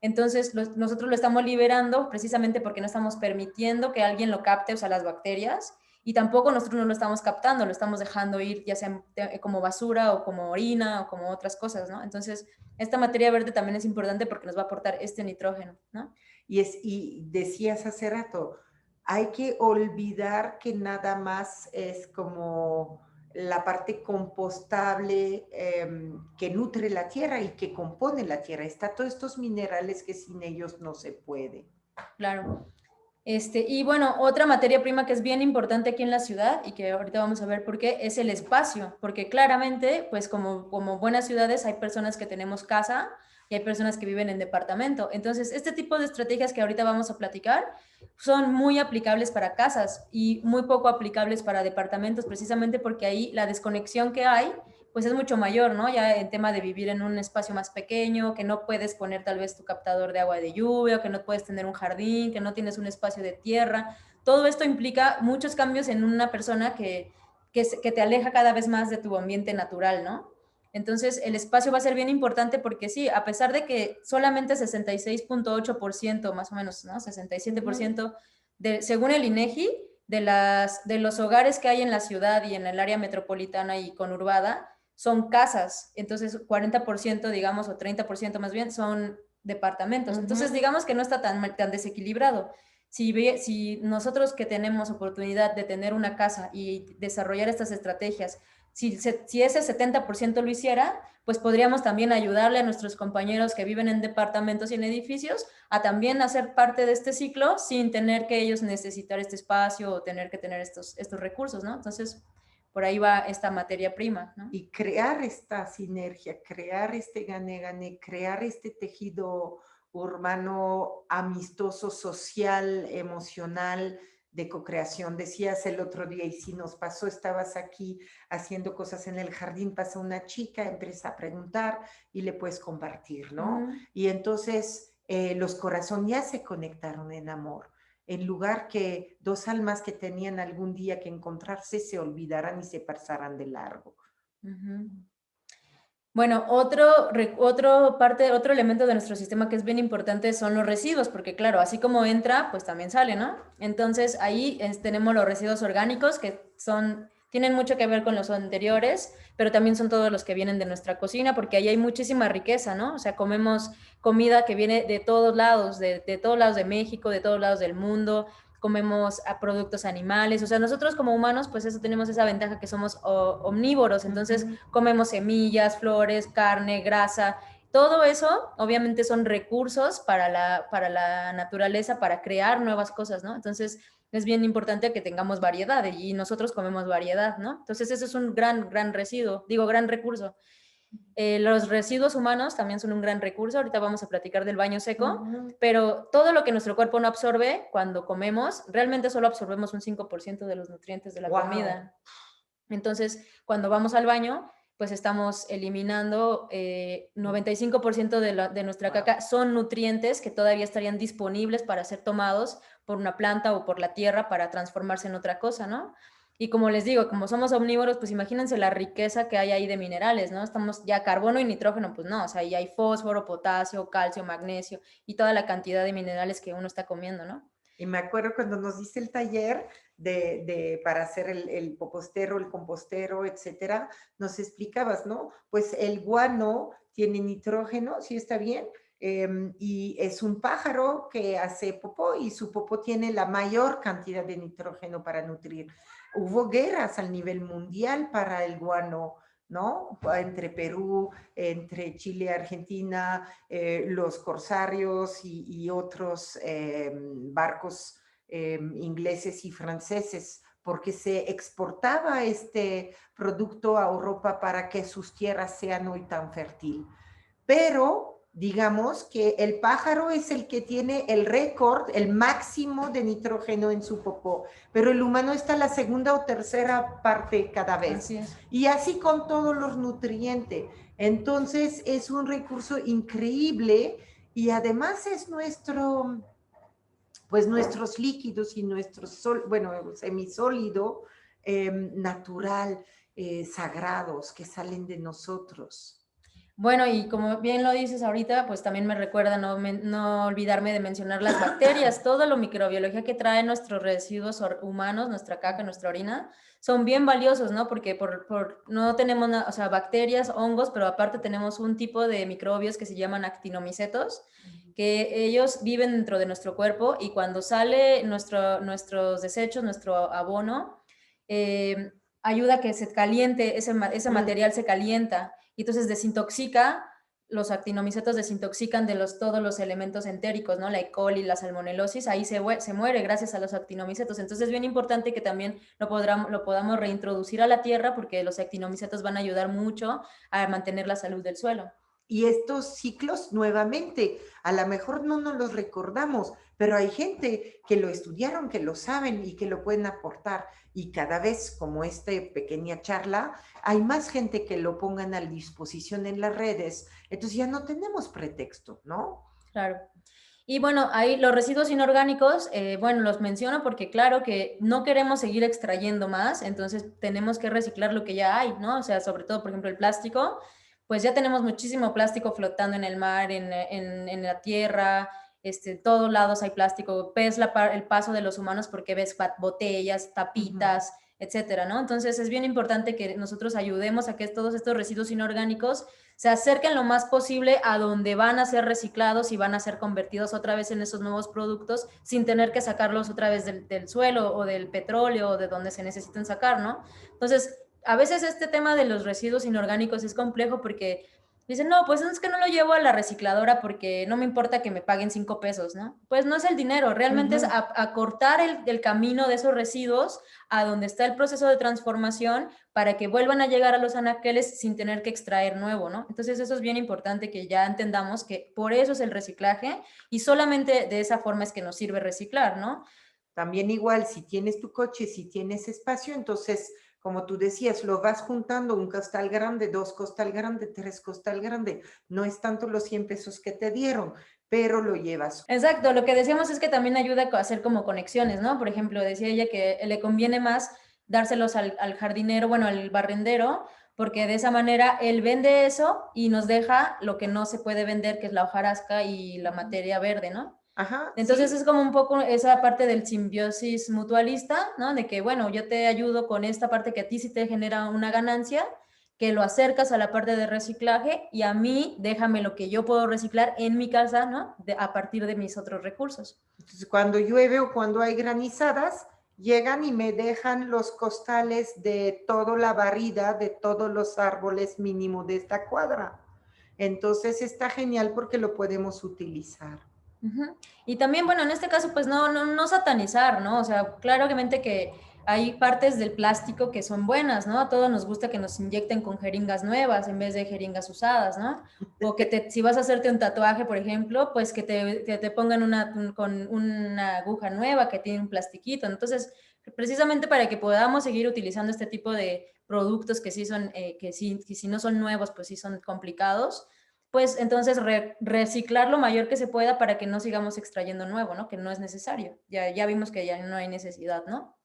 Entonces nosotros lo estamos liberando precisamente porque no estamos permitiendo que alguien lo capte, o sea, las bacterias, y tampoco nosotros no lo estamos captando, lo estamos dejando ir ya sea como basura o como orina o como otras cosas, ¿no? Entonces, esta materia verde también es importante porque nos va a aportar este nitrógeno, ¿no? Y decías hace rato, hay que olvidar que nada más es como la parte compostable que nutre la tierra y que compone la tierra. Está todos estos minerales que sin ellos no se puede. Claro. Y bueno, otra materia prima que es bien importante aquí en la ciudad y que ahorita vamos a ver por qué, es el espacio, porque claramente, pues como buenas ciudades hay personas que tenemos casa y hay personas que viven en departamento. Entonces, este tipo de estrategias que ahorita vamos a platicar son muy aplicables para casas y muy poco aplicables para departamentos, precisamente porque ahí la desconexión que hay pues es mucho mayor, ¿no? Ya en tema de vivir en un espacio más pequeño, que no puedes poner tal vez tu captador de agua de lluvia, que no puedes tener un jardín, que no tienes un espacio de tierra. Todo esto implica muchos cambios en una persona que te aleja cada vez más de tu ambiente natural, ¿no? Entonces, el espacio va a ser bien importante porque sí, a pesar de que solamente 66.8% más o menos, ¿no? 67% según el INEGI, de los hogares que hay en la ciudad y en el área metropolitana y conurbada, son casas, entonces 40%, digamos, o 30% más bien, son departamentos. Entonces, digamos que no está tan desequilibrado. Si nosotros que tenemos oportunidad de tener una casa y desarrollar estas estrategias, si ese 70% lo hiciera, pues podríamos también ayudarle a nuestros compañeros que viven en departamentos y en edificios a también hacer parte de este ciclo sin tener que ellos necesitar este espacio o tener que tener estos recursos, ¿no? Entonces, por ahí va esta materia prima, ¿no? Y crear esta sinergia, crear este gane-gane, crear este tejido urbano amistoso, social, emocional, de co-creación. Decías el otro día, y si nos pasó, estabas aquí haciendo cosas en el jardín, pasa una chica, empieza a preguntar y le puedes compartir, ¿no? Y entonces los corazones ya se conectaron en amor, en lugar que dos almas que tenían algún día que encontrarse se olvidaran y se pasaran de largo. Bueno, otro elemento de nuestro sistema que es bien importante son los residuos, porque claro, así como entra, pues también sale, ¿no? Entonces ahí tenemos los residuos orgánicos que tienen mucho que ver con los anteriores, pero también son todos los que vienen de nuestra cocina, porque ahí hay muchísima riqueza, ¿no? O sea, comemos comida que viene de todos lados, de todos lados de México, de todos lados del mundo, comemos a productos animales, o sea, nosotros como humanos, pues eso tenemos esa ventaja que somos omnívoros, entonces comemos semillas, flores, carne, grasa, todo eso obviamente son recursos para la naturaleza, para crear nuevas cosas, ¿no? Entonces es bien importante que tengamos variedad y nosotros comemos variedad, ¿no? Entonces eso es un gran residuo, gran recurso. Los residuos humanos también son un gran recurso. Ahorita vamos a platicar del baño seco, pero todo lo que nuestro cuerpo no absorbe cuando comemos, realmente solo absorbemos un 5% de los nutrientes de la comida. Entonces, cuando vamos al baño, pues estamos eliminando 95% de nuestra caca. Son nutrientes que todavía estarían disponibles para ser tomados por una planta o por la tierra para transformarse en otra cosa, ¿no? Y como les digo, como somos omnívoros, pues imagínense la riqueza que hay ahí de minerales, ¿no? Estamos ya carbono y nitrógeno, pues no, o sea, ahí hay fósforo, potasio, calcio, magnesio y toda la cantidad de minerales que uno está comiendo, ¿no? Y me acuerdo cuando nos diste el taller para hacer el popostero, el compostero, etcétera, nos explicabas, ¿no? Pues el guano tiene nitrógeno, ¿sí está bien? Y es un pájaro que hace popó y su popó tiene la mayor cantidad de nitrógeno para nutrir. Hubo guerras a nivel mundial para el guano, ¿no? Entre Perú, entre Chile y Argentina, los corsarios y otros barcos ingleses y franceses, porque se exportaba este producto a Europa para que sus tierras sean hoy tan fértiles. Pero digamos que el pájaro es el que tiene el récord, el máximo de nitrógeno en su popó, pero el humano está en la segunda o tercera parte cada vez. Así es. Y así con todos los nutrientes. Entonces es un recurso increíble y además es nuestros líquidos y nuestro semisólido natural, sagrados que salen de nosotros. Bueno, y como bien lo dices ahorita, pues también me recuerda no olvidarme de mencionar las bacterias. Toda la microbiología que traen nuestros residuos humanos, nuestra caca, nuestra orina, son bien valiosos, ¿no? Porque no tenemos, o sea, bacterias, hongos, pero aparte tenemos un tipo de microbios que se llaman actinomicetos, que ellos viven dentro de nuestro cuerpo y cuando sale nuestros desechos, nuestro abono, ayuda a que se caliente, ese material se calienta y entonces desintoxica los actinomicetos desintoxican de todos los elementos entéricos, ¿no? La E. coli, la salmonelosis, ahí se muere gracias a los actinomicetos. Entonces es bien importante que también lo podamos reintroducir a la tierra, porque los actinomicetos van a ayudar mucho a mantener la salud del suelo. Y estos ciclos, nuevamente, a lo mejor no nos los recordamos, pero hay gente que lo estudiaron, que lo saben y que lo pueden aportar. Y cada vez, como esta pequeña charla, hay más gente que lo pongan a disposición en las redes. Entonces ya no tenemos pretexto, ¿no? Claro. Y bueno, ahí los residuos inorgánicos, bueno, los menciono porque claro que no queremos seguir extrayendo más, entonces tenemos que reciclar lo que ya hay, ¿no? O sea, sobre todo, por ejemplo, el plástico, pues ya tenemos muchísimo plástico flotando en el mar, en la tierra, todos lados hay plástico, ves el paso de los humanos porque ves botellas, tapitas, etcétera, ¿no? Entonces es bien importante que nosotros ayudemos a que todos estos residuos inorgánicos se acerquen lo más posible a donde van a ser reciclados y van a ser convertidos otra vez en esos nuevos productos sin tener que sacarlos otra vez del suelo o del petróleo o de donde se necesiten sacar, ¿no? Entonces, a veces este tema de los residuos inorgánicos es complejo porque dicen, no, pues es que no lo llevo a la recicladora porque no me importa que me paguen 5 pesos, ¿no? Pues no es el dinero, realmente es acortar el camino de esos residuos a donde está el proceso de transformación para que vuelvan a llegar a los anaqueles sin tener que extraer nuevo, ¿no? Entonces eso es bien importante que ya entendamos que por eso es el reciclaje y solamente de esa forma es que nos sirve reciclar, ¿no? También igual, si tienes tu coche, si tienes espacio, entonces, como tú decías, lo vas juntando, un costal grande, 2 costal grande, 3 costal grande. No es tanto los 100 pesos que te dieron, pero lo llevas. Exacto, lo que decíamos es que también ayuda a hacer como conexiones, ¿no? Por ejemplo, decía ella que le conviene más dárselos al jardinero, bueno, al barrendero, porque de esa manera él vende eso y nos deja lo que no se puede vender, que es la hojarasca y la materia verde, ¿no? Ajá, Entonces sí. es como un poco esa parte del simbiosis mutualista, ¿no? De que, bueno, yo te ayudo con esta parte que a ti sí te genera una ganancia, que lo acercas a la parte de reciclaje y a mí déjame lo que yo puedo reciclar en mi casa, ¿no? A partir de mis otros recursos. Entonces, cuando llueve o cuando hay granizadas, llegan y me dejan los costales de toda la barrida, de todos los árboles mínimo de esta cuadra. Entonces está genial porque lo podemos utilizar. Y también, bueno, en este caso, pues no satanizar, ¿no? O sea, claramente que hay partes del plástico que son buenas, ¿no? A todos nos gusta que nos inyecten con jeringas nuevas en vez de jeringas usadas, ¿no? O que si vas a hacerte un tatuaje, por ejemplo, pues que te pongan con una aguja nueva que tiene un plastiquito. Entonces, precisamente para que podamos seguir utilizando este tipo de productos que sí son, que si no son nuevos, pues sí son complicados, pues entonces reciclar lo mayor que se pueda para que no sigamos extrayendo nuevo, ¿no? Que no es necesario. Ya vimos que ya no hay necesidad, ¿no?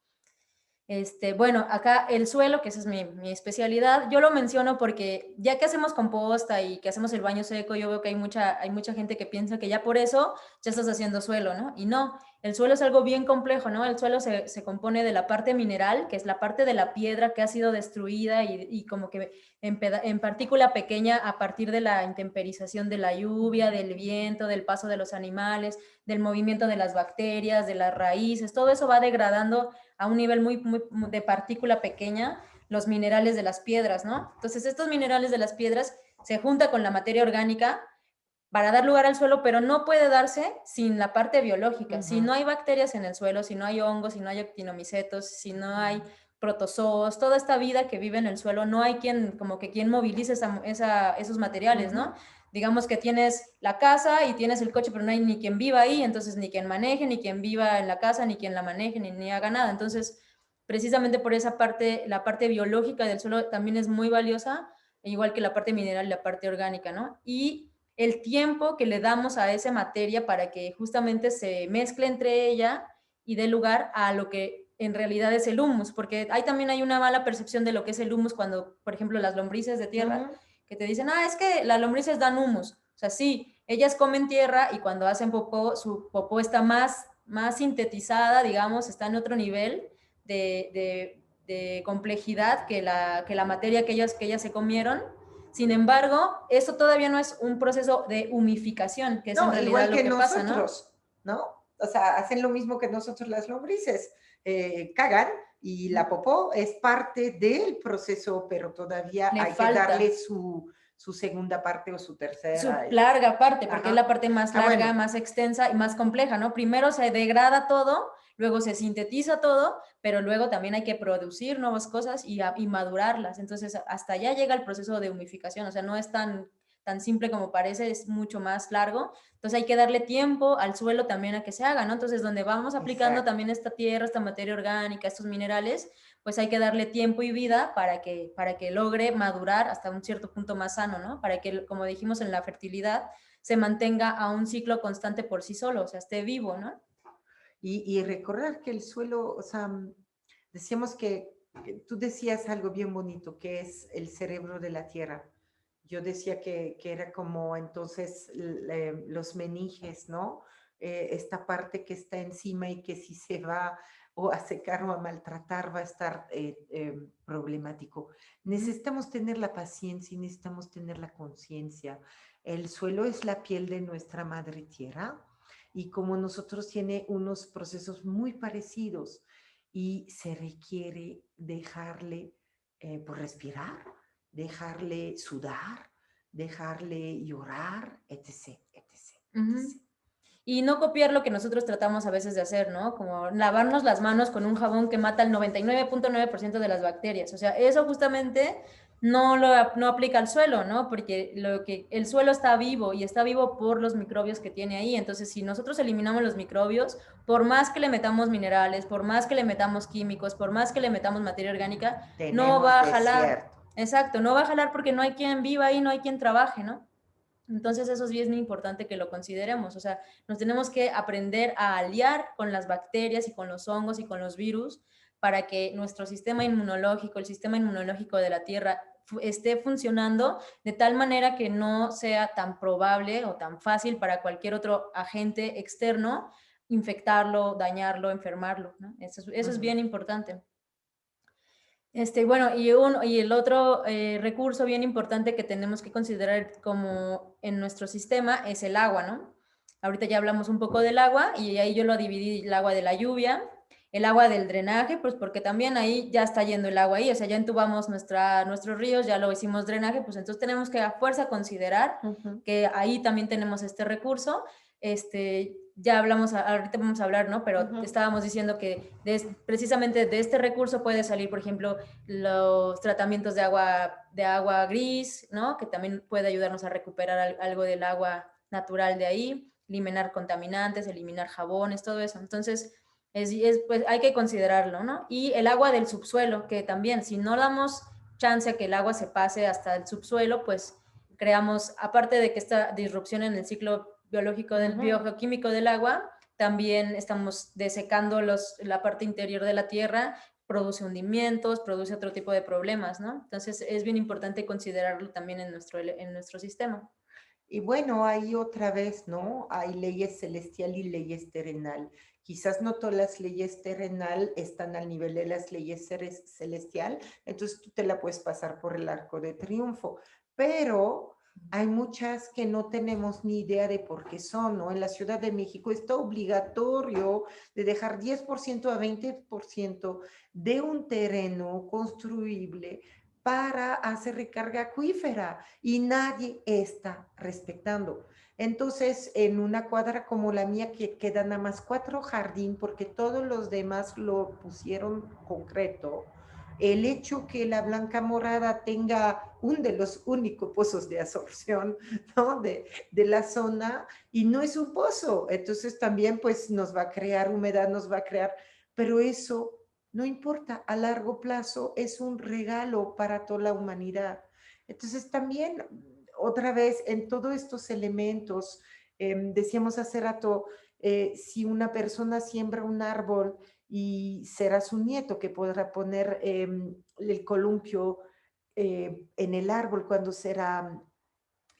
Bueno, acá el suelo, que esa es mi especialidad, yo lo menciono porque ya que hacemos composta y que hacemos el baño seco, yo veo que hay mucha gente que piensa que ya por eso ya estás haciendo suelo, ¿no? Y no, el suelo es algo bien complejo, ¿no? El suelo se compone de la parte mineral, que es la parte de la piedra que ha sido destruida y como que en partícula pequeña a partir de la intemperización de la lluvia, del viento, del paso de los animales, del movimiento de las bacterias, de las raíces, todo eso va degradando a un nivel muy de partícula pequeña los minerales de las piedras, ¿no? Entonces estos minerales de las piedras se juntan con la materia orgánica para dar lugar al suelo, pero no puede darse sin la parte biológica. Si no hay bacterias en el suelo, si no hay hongos, si no hay actinomicetos, si no hay protozoos, toda esta vida que vive en el suelo, no hay quien movilice esos materiales, ¿no? Digamos que tienes la casa y tienes el coche, pero no hay ni quien viva ahí, entonces ni quien maneje, ni quien viva en la casa, ni quien la maneje, ni haga nada. Entonces, precisamente por esa parte, la parte biológica del suelo también es muy valiosa, igual que la parte mineral y la parte orgánica, ¿no? Y el tiempo que le damos a esa materia para que justamente se mezcle entre ella y dé lugar a lo que en realidad es el humus, porque también hay una mala percepción de lo que es el humus cuando, por ejemplo, las lombrices de tierra, que te dicen, es que las lombrices dan humus. O sea, sí, ellas comen tierra y cuando hacen popó, su popó está más sintetizada, digamos, está en otro nivel de complejidad que la materia que ellas se comieron. Sin embargo, eso todavía no es un proceso de humificación, que es en realidad lo que pasa, ¿no? ¿no? O sea, hacen lo mismo que nosotros las lombrices, cagan y la popó es parte del proceso, pero todavía hay que darle su segunda parte o su Su tercera. larga parte, porque es Ajá. la parte más larga, Bueno. más extensa y más compleja, ¿no? Primero se degrada todo, luego se sintetiza todo, pero luego también hay que producir nuevas cosas y madurarlas. Entonces, hasta allá llega el proceso de humificación, o sea, no es tan simple como parece, es mucho más largo. Entonces hay que darle tiempo al suelo también a que se haga, ¿no? Entonces, donde vamos aplicando Exacto. también esta tierra, esta materia orgánica, estos minerales, pues hay que darle tiempo y vida para que logre madurar hasta un cierto punto más sano, ¿no? Para que, como dijimos en la fertilidad, se mantenga a un ciclo constante por sí solo, o sea, esté vivo, ¿no? Y recordar que el suelo, o sea, decíamos que tú decías algo bien bonito, que es el cerebro de la tierra. Yo decía que era como entonces los meninges, ¿no? Esta parte que está encima y que si se va o a secar o a maltratar va a estar problemático. Necesitamos tener la paciencia y necesitamos tener la conciencia. El suelo es la piel de nuestra madre tierra y como nosotros tiene unos procesos muy parecidos y se requiere dejarle por respirar, dejarle sudar, dejarle llorar, etc., etc., etc. Y no copiar lo que nosotros tratamos a veces de hacer, ¿no? Como lavarnos las manos con un jabón que mata el 99.9% de las bacterias. O sea, eso justamente no aplica al suelo, ¿no? Porque el suelo está vivo y está vivo por los microbios que tiene ahí. Entonces, si nosotros eliminamos los microbios, por más que le metamos minerales, por más que le metamos químicos, por más que le metamos materia orgánica, no Tenemos va a jalar. desierto. Exacto, no va a jalar porque no hay quien viva ahí, no hay quien trabaje, ¿no? Entonces eso sí es muy importante que lo consideremos, o sea, nos tenemos que aprender a aliar con las bacterias y con los hongos y con los virus para que nuestro sistema inmunológico, el sistema inmunológico de la Tierra esté funcionando de tal manera que no sea tan probable o tan fácil para cualquier otro agente externo infectarlo, dañarlo, enfermarlo, ¿no? Eso es bien importante. Bueno, y el otro recurso bien importante que tenemos que considerar como en nuestro sistema es el agua, ¿no? Ahorita ya hablamos un poco del agua y ahí yo lo dividí, el agua de la lluvia, el agua del drenaje, pues porque también ahí ya está yendo el agua ahí, o sea, ya entubamos nuestros ríos, ya lo hicimos drenaje, pues entonces tenemos que a fuerza considerar que ahí también tenemos este recurso. Ya hablamos, ahorita vamos a hablar, ¿no? Pero estábamos diciendo que precisamente de este recurso puede salir, por ejemplo, los tratamientos de agua gris, ¿no? Que también puede ayudarnos a recuperar algo del agua natural de ahí, eliminar contaminantes, eliminar jabones, todo eso. Entonces, pues hay que considerarlo, ¿no? Y el agua del subsuelo, que también, si no damos chance a que el agua se pase hasta el subsuelo, pues creamos, aparte de que esta disrupción en el ciclo biológico biogeoquímico del agua, también estamos desecando la parte interior de la tierra, produce hundimientos, produce otro tipo de problemas, ¿no? Entonces es bien importante considerarlo también en nuestro sistema. Y bueno, hay otra vez, ¿no? Hay leyes celestial y leyes terrenal. Quizás no todas las leyes terrenal están al nivel de las leyes celestial, entonces tú te la puedes pasar por el arco de triunfo, pero hay muchas que no tenemos ni idea de por qué son, ¿no? En la Ciudad de México está obligatorio de dejar 10% a 20% de un terreno construible para hacer recarga acuífera y nadie está respetando. Entonces, en una cuadra como la mía, que quedan nada más 4 jardín, porque todos los demás lo pusieron concreto, el hecho que la Blanca Morada tenga uno de los únicos pozos de absorción, ¿no? de la zona, y no es un pozo, entonces también pues nos va a crear humedad, nos va a crear, pero eso no importa, a largo plazo es un regalo para toda la humanidad. Entonces también, otra vez, en todos estos elementos, decíamos hace rato, si una persona siembra un árbol y será su nieto que podrá poner el columpio en el árbol cuando será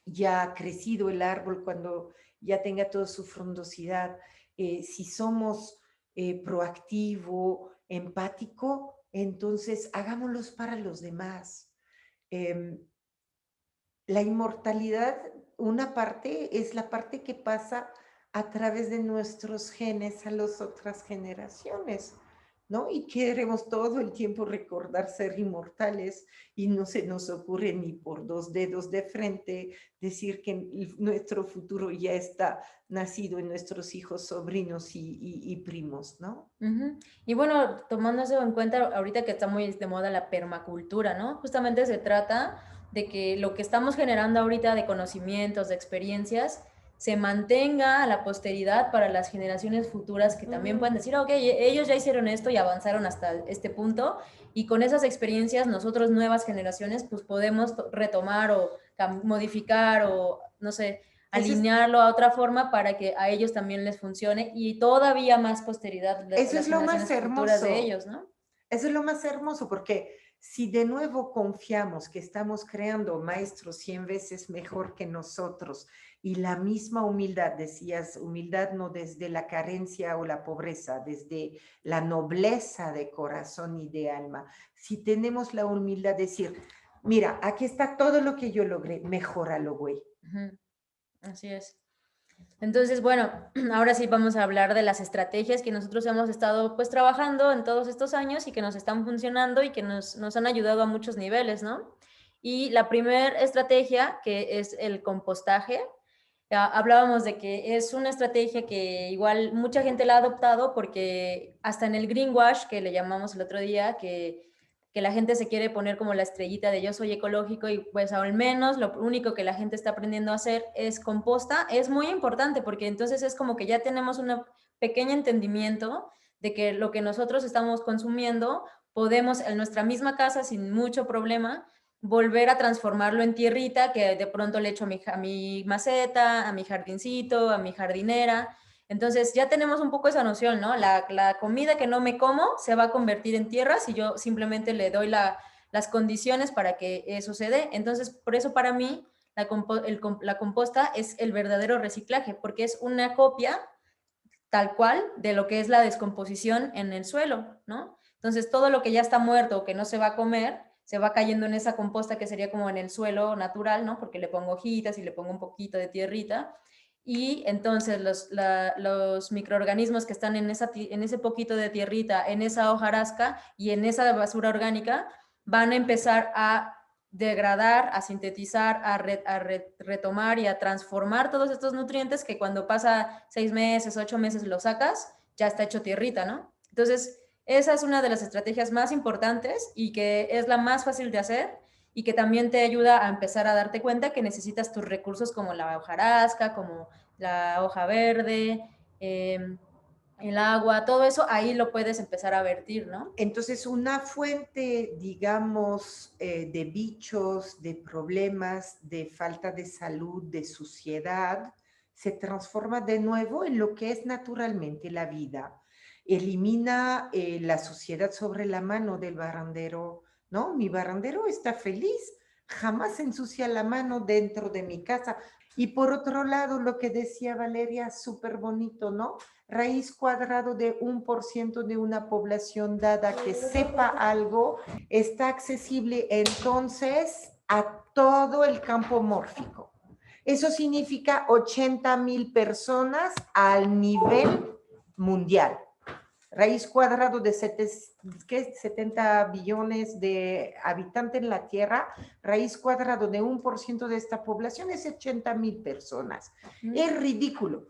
ya crecido el árbol, cuando ya tenga toda su frondosidad. Si somos proactivo, empático, entonces hagámoslos para los demás. La inmortalidad, una parte es la parte que pasa a través de nuestros genes a las otras generaciones, ¿no? Y queremos todo el tiempo recordar ser inmortales y no se nos ocurre ni por dos dedos de frente decir que nuestro futuro ya está nacido en nuestros hijos, sobrinos y primos, ¿no? Ujú. Y bueno, tomando eso en cuenta, ahorita que está muy de moda la permacultura, ¿no? Justamente se trata de que lo que estamos generando ahorita de conocimientos, de experiencias, se mantenga a la posteridad para las generaciones futuras que también pueden decir, ok, ellos ya hicieron esto y avanzaron hasta este punto, y con esas experiencias nosotros, nuevas generaciones, pues podemos retomar o modificar o, no sé, Eso es, alinearlo a otra forma para que a ellos también les funcione y todavía más posteridad, eso las es lo más generaciones futuras de hermoso. ellos, ¿no? Eso es lo más hermoso, porque si de nuevo confiamos que estamos creando maestros 100 veces mejor que nosotros y la misma humildad, decías, humildad no desde la carencia o la pobreza, desde la nobleza de corazón y de alma, si tenemos la humildad de decir, mira, aquí está todo lo que yo logré, mejóralo, güey. Ujú. Así es. Entonces, bueno, ahora sí vamos a hablar de las estrategias que nosotros hemos estado pues trabajando en todos estos años y que nos están funcionando y que nos han ayudado a muchos niveles, ¿no? Y la primera estrategia, que es el compostaje, ya hablábamos de que es una estrategia que igual mucha gente la ha adoptado porque hasta en el greenwash, que le llamamos el otro día, que la gente se quiere poner como la estrellita de yo soy ecológico y pues al menos lo único que la gente está aprendiendo a hacer es composta, es muy importante porque entonces es como que ya tenemos un pequeño entendimiento de que lo que nosotros estamos consumiendo podemos en nuestra misma casa sin mucho problema volver a transformarlo en tierrita que de pronto le echo a mi maceta, a mi jardincito, a mi jardinera. Entonces ya tenemos un poco esa noción, ¿no? La comida que no me como se va a convertir en tierra si yo simplemente le doy las condiciones para que eso se dé. Entonces, por eso para mí la composta es el verdadero reciclaje, porque es una copia tal cual de lo que es la descomposición en el suelo, ¿no? Entonces, todo lo que ya está muerto o que no se va a comer, se va cayendo en esa composta que sería como en el suelo natural, ¿no? Porque le pongo hojitas y le pongo un poquito de tierrita. Y entonces los microorganismos que están en ese poquito de tierrita, en esa hojarasca y en esa basura orgánica, van a empezar a degradar, a sintetizar, retomar y a transformar todos estos nutrientes que cuando pasa 6 meses, 8 meses lo sacas, ya está hecho tierrita, ¿no? Entonces, esa es una de las estrategias más importantes y que es la más fácil de hacer y que también te ayuda a empezar a darte cuenta que necesitas tus recursos como la hojarasca, como la hoja verde, el agua, todo eso ahí lo puedes empezar a vertir, ¿no? Entonces, una fuente, digamos, de bichos, de problemas, de falta de salud, de suciedad, se transforma de nuevo en lo que es naturalmente la vida. Elimina la suciedad sobre la mano del barrendero, ¿no? Mi barrendero está feliz, jamás ensucia la mano dentro de mi casa. Y por otro lado, lo que decía Valeria, súper bonito, ¿no? Raíz cuadrado de 1% de una población dada que sepa algo está accesible entonces a todo el campo mórfico. Eso significa 80,000 personas al nivel mundial. Raíz cuadrado de 70 billones de habitantes en la Tierra, raíz cuadrado de 1% de esta población es 80,000 personas. Es ridículo.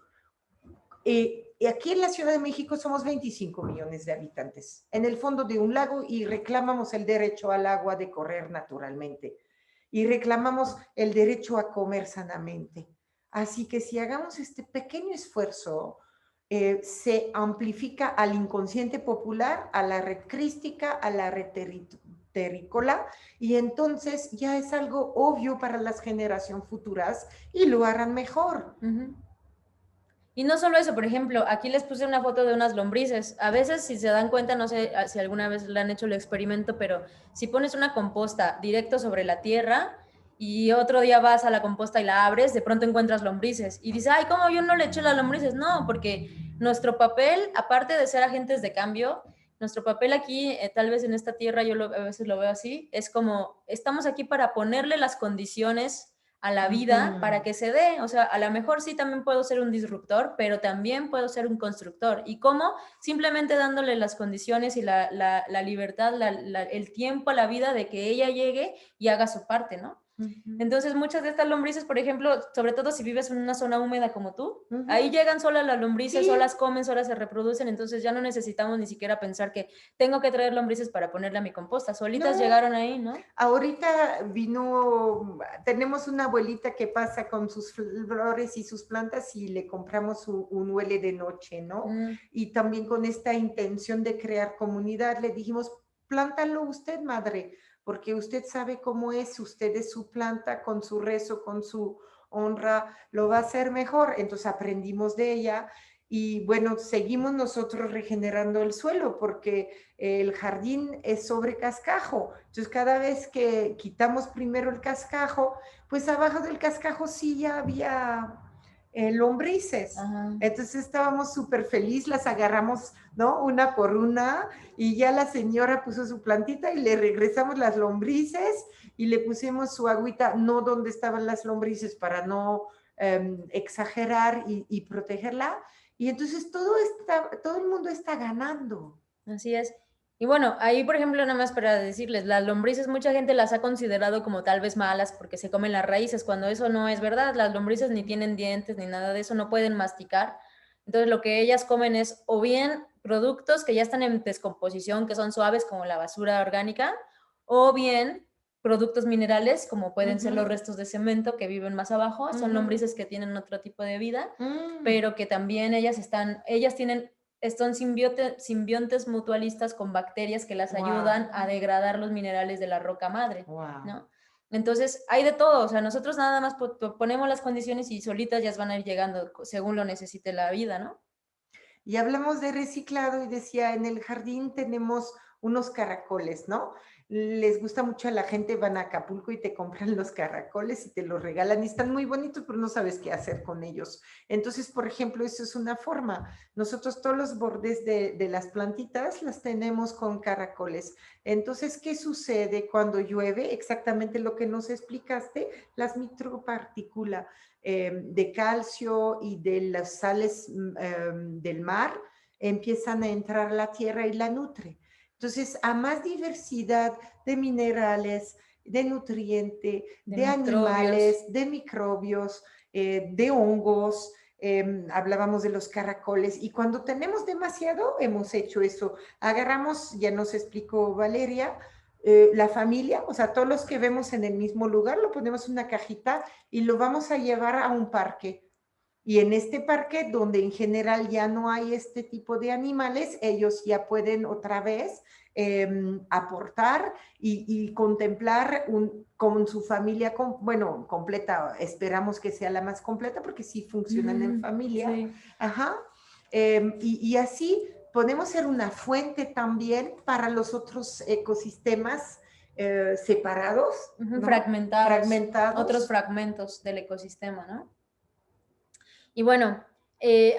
Aquí en la Ciudad de México somos 25 millones de habitantes en el fondo de un lago y reclamamos el derecho al agua de correr naturalmente y reclamamos el derecho a comer sanamente. Así que si hagamos este pequeño esfuerzo, se amplifica al inconsciente popular, a la red crística, a la red terrícola, y entonces ya es algo obvio para las generaciones futuras y lo harán mejor. Y no solo eso, por ejemplo, aquí les puse una foto de unas lombrices. A veces, si se dan cuenta, no sé si alguna vez le han hecho el experimento, pero si pones una composta directo sobre la tierra y otro día vas a la composta y la abres, de pronto encuentras lombrices. Y dices, ay, ¿cómo yo no le eché las lombrices? No, porque nuestro papel, aparte de ser agentes de cambio, nuestro papel aquí, tal vez en esta tierra, a veces lo veo así, es como, estamos aquí para ponerle las condiciones a la vida para que se dé. O sea, a lo mejor sí también puedo ser un disruptor, pero también puedo ser un constructor. ¿Y cómo? Simplemente dándole las condiciones y la libertad, el tiempo a la vida de que ella llegue y haga su parte, ¿no? Entonces, muchas de estas lombrices, por ejemplo, sobre todo si vives en una zona húmeda como tú, ahí llegan solas las lombrices, Sí. solas comen, solas se reproducen, entonces ya no necesitamos ni siquiera pensar que tengo que traer lombrices para ponerle a mi composta, solitas No. llegaron ahí, ¿no? Ahorita tenemos una abuelita que pasa con sus flores y sus plantas y le compramos un huele de noche, ¿no? Y también con esta intención de crear comunidad, le dijimos, plántalo usted, madre, porque usted sabe cómo es, usted es su planta, con su rezo, con su honra, lo va a hacer mejor. Entonces aprendimos de ella y bueno, seguimos nosotros regenerando el suelo porque el jardín es sobre cascajo. Entonces, cada vez que quitamos primero el cascajo, pues abajo del cascajo sí ya había lombrices. Ajá. Entonces estábamos súper felices, las agarramos, ¿no? Una por una y ya la señora puso su plantita y le regresamos las lombrices y le pusimos su agüita, no donde estaban las lombrices para no exagerar y protegerla. Y entonces todo el mundo está ganando. Así es. Y bueno, ahí, por ejemplo, nada más para decirles, las lombrices mucha gente las ha considerado como tal vez malas porque se comen las raíces, cuando eso no es verdad. Las lombrices ni tienen dientes ni nada de eso, no pueden masticar. Entonces, lo que ellas comen es o bien productos que ya están en descomposición, que son suaves como la basura orgánica, o bien productos minerales, como pueden ser los restos de cemento que viven más abajo. Son lombrices que tienen otro tipo de vida, pero que también ellas tienen son simbiontes mutualistas con bacterias que las ayudan a degradar los minerales de la roca madre, ¿no? Entonces, hay de todo, o sea, nosotros nada más ponemos las condiciones y solitas ya van a ir llegando según lo necesite la vida, ¿no? Y hablamos de reciclado y decía, en el jardín tenemos unos caracoles, ¿no? Les gusta mucho a la gente, van a Acapulco y te compran los caracoles y te los regalan y están muy bonitos, pero no sabes qué hacer con ellos. Entonces, por ejemplo, eso es una forma. Nosotros todos los bordes de las plantitas las tenemos con caracoles. Entonces, ¿qué sucede cuando llueve? Exactamente lo que nos explicaste, las micropartículas de calcio y de las sales del mar empiezan a entrar a la tierra y la nutre. Entonces, a más diversidad de minerales, de nutriente, de animales, de microbios, de hongos, hablábamos de los caracoles y cuando tenemos demasiado hemos hecho eso. Agarramos, ya nos explicó Valeria, la familia, o sea, todos los que vemos en el mismo lugar, lo ponemos en una cajita y lo vamos a llevar a un parque. Y en este parque, donde en general ya no hay este tipo de animales, ellos ya pueden otra vez aportar y contemplar con su familia, bueno, completa, esperamos que sea la más completa porque sí funcionan en familia. Sí. Ajá. Y así podemos ser una fuente también para los otros ecosistemas separados, ¿no? Fragmentados. Otros fragmentos del ecosistema, ¿no? Y bueno,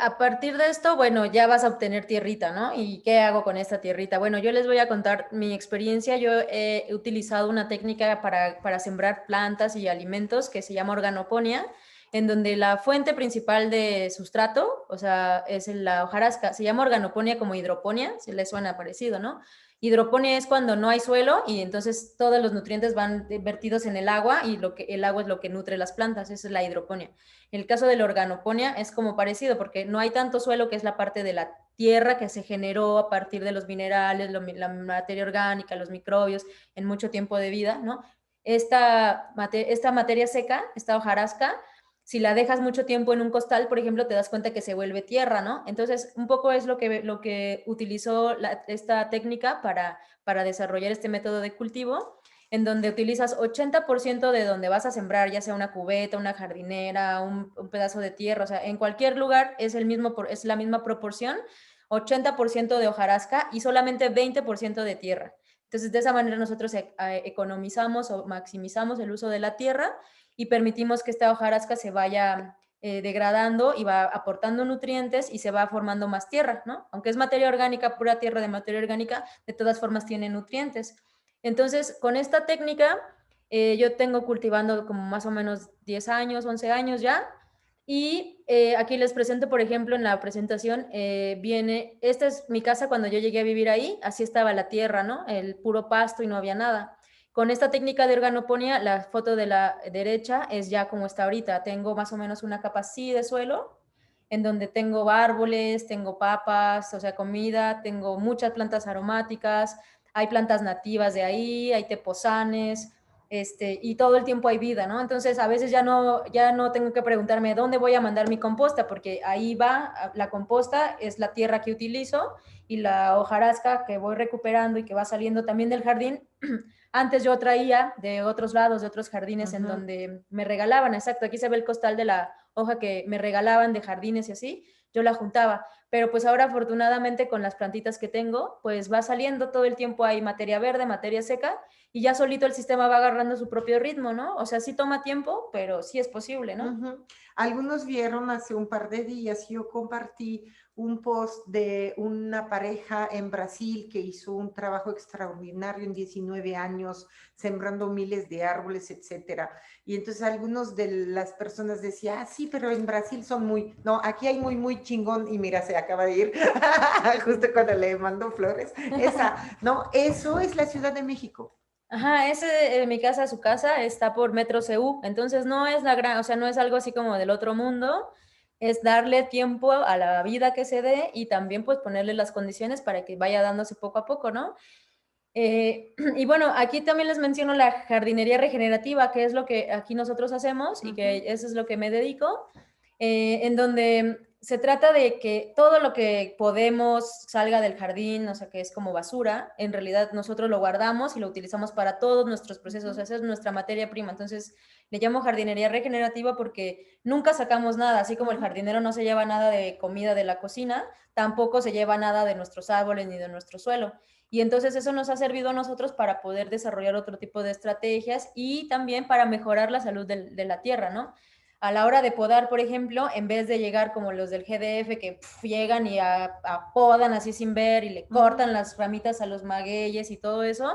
a partir de esto, bueno, ya vas a obtener tierrita, ¿no? ¿Y qué hago con esta tierrita? Bueno, yo les voy a contar mi experiencia. Yo he utilizado una técnica para sembrar plantas y alimentos que se llama organoponía, en donde la fuente principal de sustrato, o sea, es la hojarasca. Se llama organoponía como hidroponía, si les suena parecido, ¿no? Hidroponía es cuando no hay suelo y entonces todos los nutrientes van vertidos en el agua y el agua es lo que nutre las plantas, esa es la hidroponía. El caso de la organoponía es como parecido porque no hay tanto suelo, que es la parte de la tierra que se generó a partir de los minerales, la materia orgánica, los microbios en mucho tiempo de vida, ¿no? Esta materia seca, esta hojarasca, si la dejas mucho tiempo en un costal, por ejemplo, te das cuenta que se vuelve tierra, ¿no? Entonces, un poco es lo que utilizó esta técnica para desarrollar este método de cultivo, en donde utilizas 80% de donde vas a sembrar, ya sea una cubeta, una jardinera, un pedazo de tierra, o sea, en cualquier lugar es la misma proporción, 80% de hojarasca y solamente 20% de tierra. Entonces, de esa manera nosotros economizamos o maximizamos el uso de la tierra y permitimos que esta hojarasca se vaya degradando y va aportando nutrientes y se va formando más tierra, ¿no? Aunque es materia orgánica, pura tierra de materia orgánica, de todas formas tiene nutrientes. Entonces, con esta técnica Yo tengo cultivando como más o menos 10 años, 11 años ya. Y aquí les presento, por ejemplo, en la presentación esta es mi casa cuando yo llegué a vivir ahí, así estaba la tierra, ¿no? El puro pasto y no había nada. Con esta técnica de organoponía, la foto de la derecha es ya como está ahorita. Tengo más o menos una capa así de suelo, en donde tengo árboles, tengo papas, o sea, comida, tengo muchas plantas aromáticas, hay plantas nativas de ahí, hay tepozanes, y todo el tiempo hay vida, ¿no? Entonces a veces ya no tengo que preguntarme dónde voy a mandar mi composta, porque ahí va, la composta es la tierra que utilizo y la hojarasca que voy recuperando y que va saliendo también del jardín. Antes yo traía de otros lados, de otros jardines en donde me regalaban, exacto, aquí se ve el costal de la hoja que me regalaban de jardines y así, yo la juntaba, pero pues ahora afortunadamente con las plantitas que tengo, pues va saliendo todo el tiempo, hay materia verde, materia seca, y ya solito el sistema va agarrando su propio ritmo, ¿no? O sea, sí toma tiempo, pero sí es posible, ¿no? Algunos vieron hace un par de días, yo compartí un post de una pareja en Brasil que hizo un trabajo extraordinario en 19 años, sembrando miles de árboles, etcétera. Y entonces algunos de las personas decían, ah, sí, pero en Brasil son muy, no, aquí hay muy, muy chingón, y mira, se acaba de ir, justo cuando le mando flores. No, eso es la Ciudad de México. Ajá, mi casa, su casa, está por Metro CU, entonces no es la gran, o sea, no es algo así como del otro mundo, es darle tiempo a la vida que se dé y también pues ponerle las condiciones para que vaya dándose poco a poco, ¿no? Y bueno, aquí también les menciono la jardinería regenerativa, que es lo que aquí nosotros hacemos y que eso es lo que me dedico, en donde se trata de que todo lo que podemos salga del jardín, o sea, que es como basura, en realidad nosotros lo guardamos y lo utilizamos para todos nuestros procesos, esa es nuestra materia prima, entonces le llamo jardinería regenerativa porque nunca sacamos nada, así como el jardinero no se lleva nada de comida de la cocina, tampoco se lleva nada de nuestros árboles ni de nuestro suelo. Y entonces eso nos ha servido a nosotros para poder desarrollar otro tipo de estrategias y también para mejorar la salud de la tierra, ¿no? A la hora de podar, por ejemplo, en vez de llegar como los del GDF que llegan y podan así sin ver y le cortan las ramitas a los magueyes y todo eso,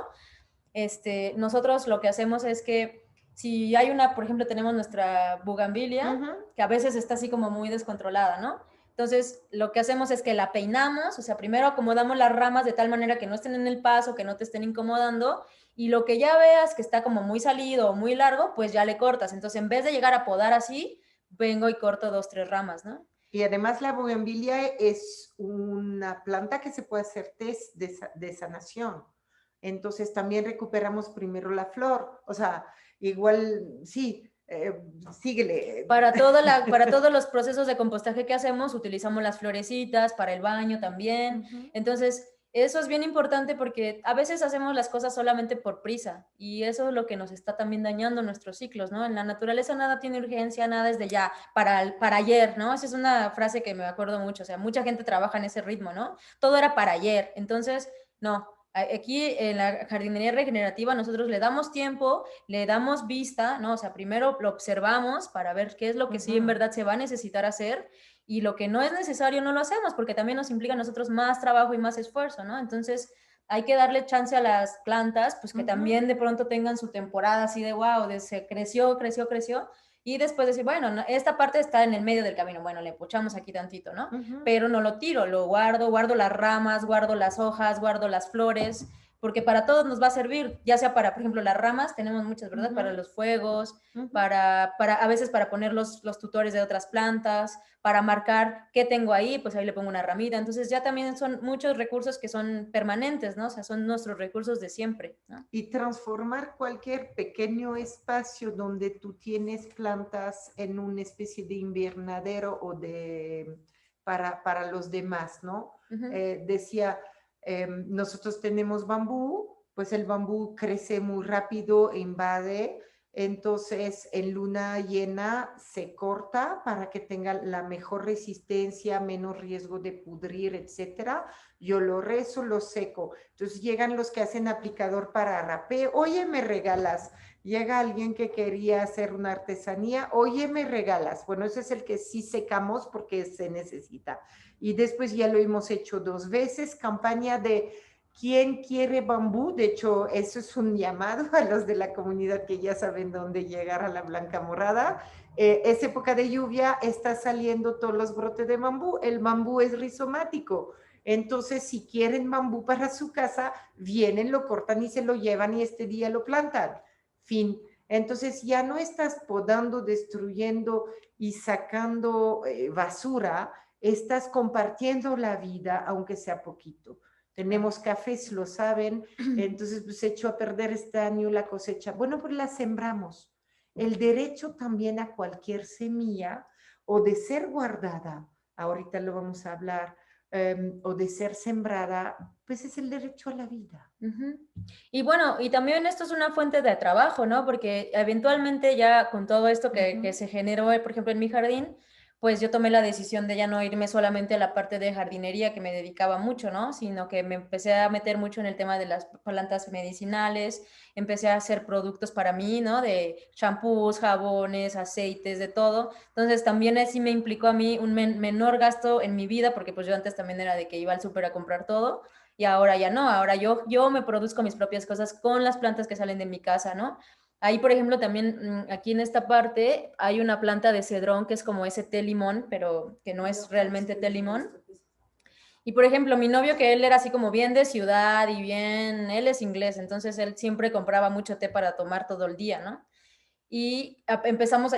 nosotros lo que hacemos es que si hay por ejemplo, tenemos nuestra bugambilia, que a veces está así como muy descontrolada, ¿no? Entonces, lo que hacemos es que la peinamos, o sea, primero acomodamos las ramas de tal manera que no estén en el paso, que no te estén incomodando, y lo que ya veas que está como muy salido o muy largo, pues ya le cortas. Entonces, en vez de llegar a podar así, vengo y corto 2, 3 ramas, ¿no? Y además la bugambilia es una planta que se puede hacer test de sanación. Entonces también recuperamos primero la flor. O sea, igual, sí, síguele. Para todos los procesos de compostaje que hacemos, utilizamos las florecitas, para el baño también. Entonces, eso es bien importante porque a veces hacemos las cosas solamente por prisa y eso es lo que nos está también dañando nuestros ciclos, ¿no? En la naturaleza nada tiene urgencia, nada es de ya, para ayer, ¿no? Esa es una frase que me acuerdo mucho, o sea, mucha gente trabaja en ese ritmo, ¿no? Todo era para ayer, entonces, no. Aquí en la jardinería regenerativa nosotros le damos tiempo, le damos vista, ¿no? O sea, primero lo observamos para ver qué es lo que sí en verdad se va a necesitar hacer y lo que no es necesario no lo hacemos porque también nos implica a nosotros más trabajo y más esfuerzo, ¿no? Entonces hay que darle chance a las plantas, pues que también de pronto tengan su temporada así de wow, de se creció, creció, creció, y después decir, bueno, no, esta parte está en el medio del camino, bueno, le puchamos aquí tantito, ¿no? Pero no lo tiro, lo guardo las ramas, guardo las hojas, guardo las flores, porque para todos nos va a servir, ya sea para, por ejemplo, las ramas, tenemos muchas, ¿verdad? Para los fuegos, para a veces para poner los tutores de otras plantas, para marcar qué tengo ahí, pues ahí le pongo una ramita, entonces ya también son muchos recursos que son permanentes, ¿no? O sea, son nuestros recursos de siempre, ¿no? Y transformar cualquier pequeño espacio donde tú tienes plantas en una especie de invernadero o para los demás, ¿no? Decía, nosotros tenemos bambú, pues el bambú crece muy rápido, invade, entonces en luna llena se corta para que tenga la mejor resistencia, menos riesgo de pudrir, etcétera. Yo lo rezo, lo seco. Entonces llegan los que hacen aplicador para rapé, oye, me regalas. Llega alguien que quería hacer una artesanía, oye, me regalas. Bueno, ese es el que sí secamos porque se necesita. Y después ya lo hemos hecho 2 veces, campaña de ¿Quién quiere bambú? De hecho, eso es un llamado a los de la comunidad que ya saben dónde llegar a la Blanca Morada. Es época de lluvia, está saliendo todos los brotes de bambú. El bambú es rizomático. Entonces, si quieren bambú para su casa, vienen, lo cortan y se lo llevan y este día lo plantan. Fin. Entonces, ya no estás podando, destruyendo y sacando basura, estás compartiendo la vida, aunque sea poquito. Tenemos cafés, lo saben, entonces pues echó a perder este año la cosecha. Bueno, pues la sembramos. El derecho también a cualquier semilla o de ser guardada, ahorita lo vamos a hablar, o de ser sembrada, pues es el derecho a la vida. Y bueno, y también esto es una fuente de trabajo, ¿no? Porque eventualmente ya con todo esto que se generó, por ejemplo, en mi jardín, pues yo tomé la decisión de ya no irme solamente a la parte de jardinería que me dedicaba mucho, ¿no? Sino que me empecé a meter mucho en el tema de las plantas medicinales, empecé a hacer productos para mí, ¿no? De shampoos, jabones, aceites, de todo. Entonces también así me implicó a mí un menor gasto en mi vida, porque pues yo antes también era de que iba al súper a comprar todo y ahora ya no, ahora yo me produzco mis propias cosas con las plantas que salen de mi casa, ¿no? Ahí, por ejemplo, también aquí en esta parte hay una planta de cedrón que es como ese té limón, pero que no es realmente té limón. Y, por ejemplo, mi novio, que él era así como bien de ciudad y bien, él es inglés, entonces él siempre compraba mucho té para tomar todo el día, ¿no? Y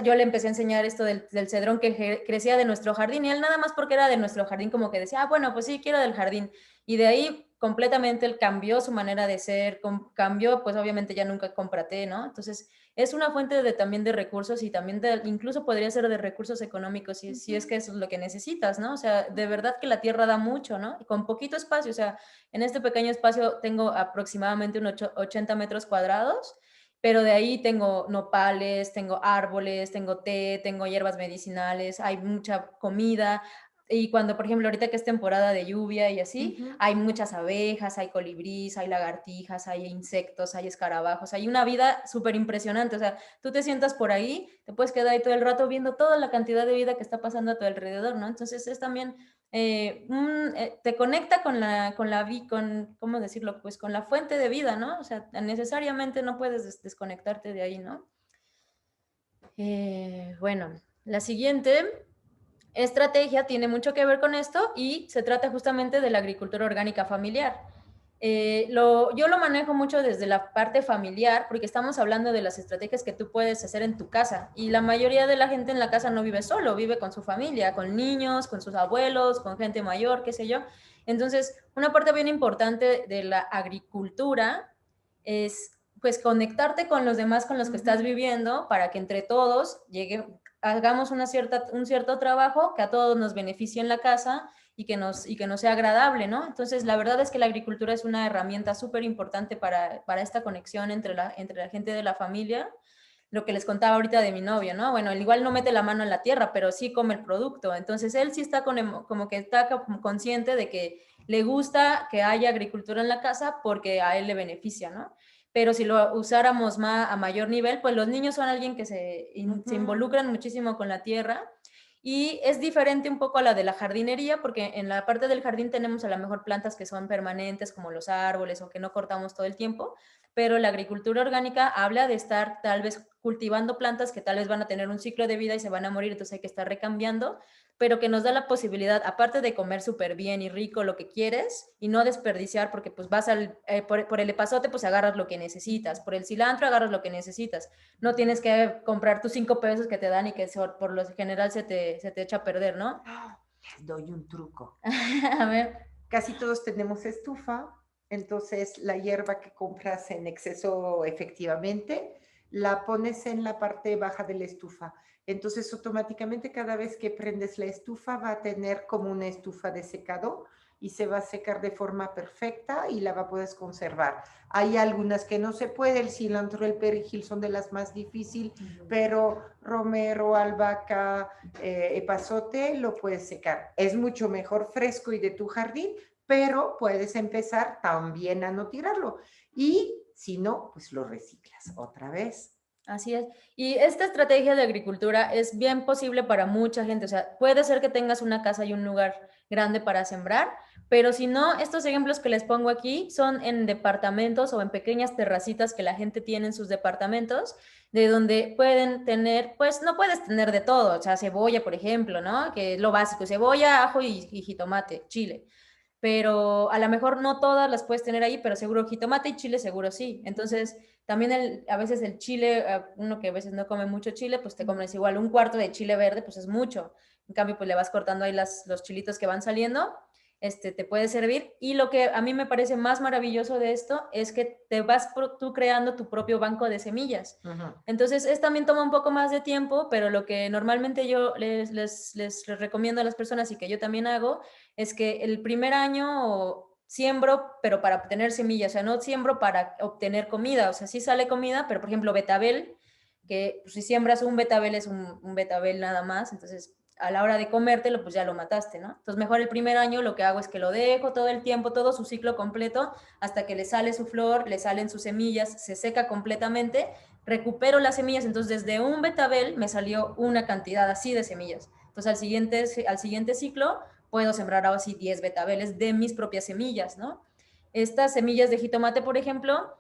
yo le empecé a enseñar esto del cedrón que crecía de nuestro jardín, y él nada más porque era de nuestro jardín como que decía, bueno, pues sí, quiero del jardín. Y de ahí completamente él cambió su manera de ser, cambió, pues obviamente ya nunca compra té, ¿no? Entonces es una fuente también de recursos y también incluso podría ser de recursos económicos si es que eso es lo que necesitas, ¿no? O sea, de verdad que la tierra da mucho, ¿no? Y con poquito espacio, o sea, en este pequeño espacio tengo aproximadamente unos 80 metros cuadrados, pero de ahí tengo nopales, tengo árboles, tengo té, tengo hierbas medicinales, hay mucha comida. Y cuando, por ejemplo, ahorita que es temporada de lluvia y así, hay muchas abejas, hay colibríes, hay lagartijas, hay insectos, hay escarabajos, hay una vida súper impresionante. O sea, tú te sientas por ahí, te puedes quedar ahí todo el rato viendo toda la cantidad de vida que está pasando a tu alrededor, ¿no? Entonces es también te conecta ¿cómo decirlo? Pues con la fuente de vida, ¿no? O sea, necesariamente no puedes desconectarte de ahí, ¿no? Bueno, la siguiente estrategia tiene mucho que ver con esto y se trata justamente de la agricultura orgánica familiar. Yo lo manejo mucho desde la parte familiar porque estamos hablando de las estrategias que tú puedes hacer en tu casa y la mayoría de la gente en la casa no vive solo, vive con su familia, con niños, con sus abuelos, con gente mayor, qué sé yo. Entonces, una parte bien importante de la agricultura es pues conectarte con los demás con los que estás viviendo para que entre todos hagamos un cierto trabajo que a todos nos beneficie en la casa y que nos sea agradable, ¿no? Entonces, la verdad es que la agricultura es una herramienta súper importante para esta conexión entre la gente de la familia. Lo que les contaba ahorita de mi novio, ¿no? Bueno, él igual no mete la mano en la tierra, pero sí come el producto. Entonces, él sí está como que está consciente de que le gusta que haya agricultura en la casa porque a él le beneficia, ¿no? Pero si lo usáramos a mayor nivel, pues los niños son alguien que se involucran muchísimo con la tierra y es diferente un poco a la de la jardinería porque en la parte del jardín tenemos a lo mejor plantas que son permanentes como los árboles o que no cortamos todo el tiempo, pero la agricultura orgánica habla de estar tal vez cultivando plantas que tal vez van a tener un ciclo de vida y se van a morir, entonces hay que estar recambiando, pero que nos da la posibilidad, aparte de comer súper bien y rico lo que quieres y no desperdiciar, porque pues vas por el epazote, pues agarras lo que necesitas, por el cilantro agarras lo que necesitas, no tienes que comprar tus 5 pesos que te dan y que por lo general se te echa a perder, ¿no? Les doy un truco. A ver. Casi todos tenemos estufa, entonces la hierba que compras en exceso efectivamente, la pones en la parte baja de la estufa. Entonces automáticamente cada vez que prendes la estufa va a tener como una estufa de secado y se va a secar de forma perfecta y la va a poder conservar. Hay algunas que no se puede, el cilantro, el perejil son de las más difíciles, pero romero, albahaca, epazote lo puedes secar. Es mucho mejor fresco y de tu jardín, pero puedes empezar también a no tirarlo. Y si no, pues lo reciclas otra vez. Así es. Y esta estrategia de agricultura es bien posible para mucha gente. O sea, puede ser que tengas una casa y un lugar grande para sembrar, Pero si no, estos ejemplos que les pongo aquí son en departamentos o en pequeñas terracitas que la gente tiene en sus departamentos, de donde pueden tener, pues no puedes tener de todo, o sea, cebolla, por ejemplo, ¿no? Que es lo básico, cebolla, ajo y jitomate, chile. Pero a lo mejor no todas las puedes tener ahí, pero seguro jitomate y chile seguro sí. Entonces, también a veces el chile, uno que a veces no come mucho chile, pues te comes igual un cuarto de chile verde, pues es mucho. En cambio, pues le vas cortando ahí los chilitos que van saliendo, te puede servir. Y lo que a mí me parece más maravilloso de esto es que te vas tú creando tu propio banco de semillas. Entonces, también toma un poco más de tiempo, pero lo que normalmente yo les recomiendo a las personas y que yo también hago es que el primer año siembro, pero para obtener semillas, o sea, no siembro para obtener comida, o sea, sí sale comida, pero por ejemplo, betabel, que pues, si siembras un betabel es un betabel nada más, entonces a la hora de comértelo, pues ya lo mataste, ¿no? Entonces mejor el primer año lo que hago es que lo dejo todo el tiempo, todo su ciclo completo, hasta que le sale su flor, le salen sus semillas, se seca completamente, recupero las semillas, entonces desde un betabel me salió una cantidad así de semillas. Entonces al siguiente ciclo puedo sembrar ahora sí 10 betabeles de mis propias semillas, ¿no? Estas semillas de jitomate, por ejemplo,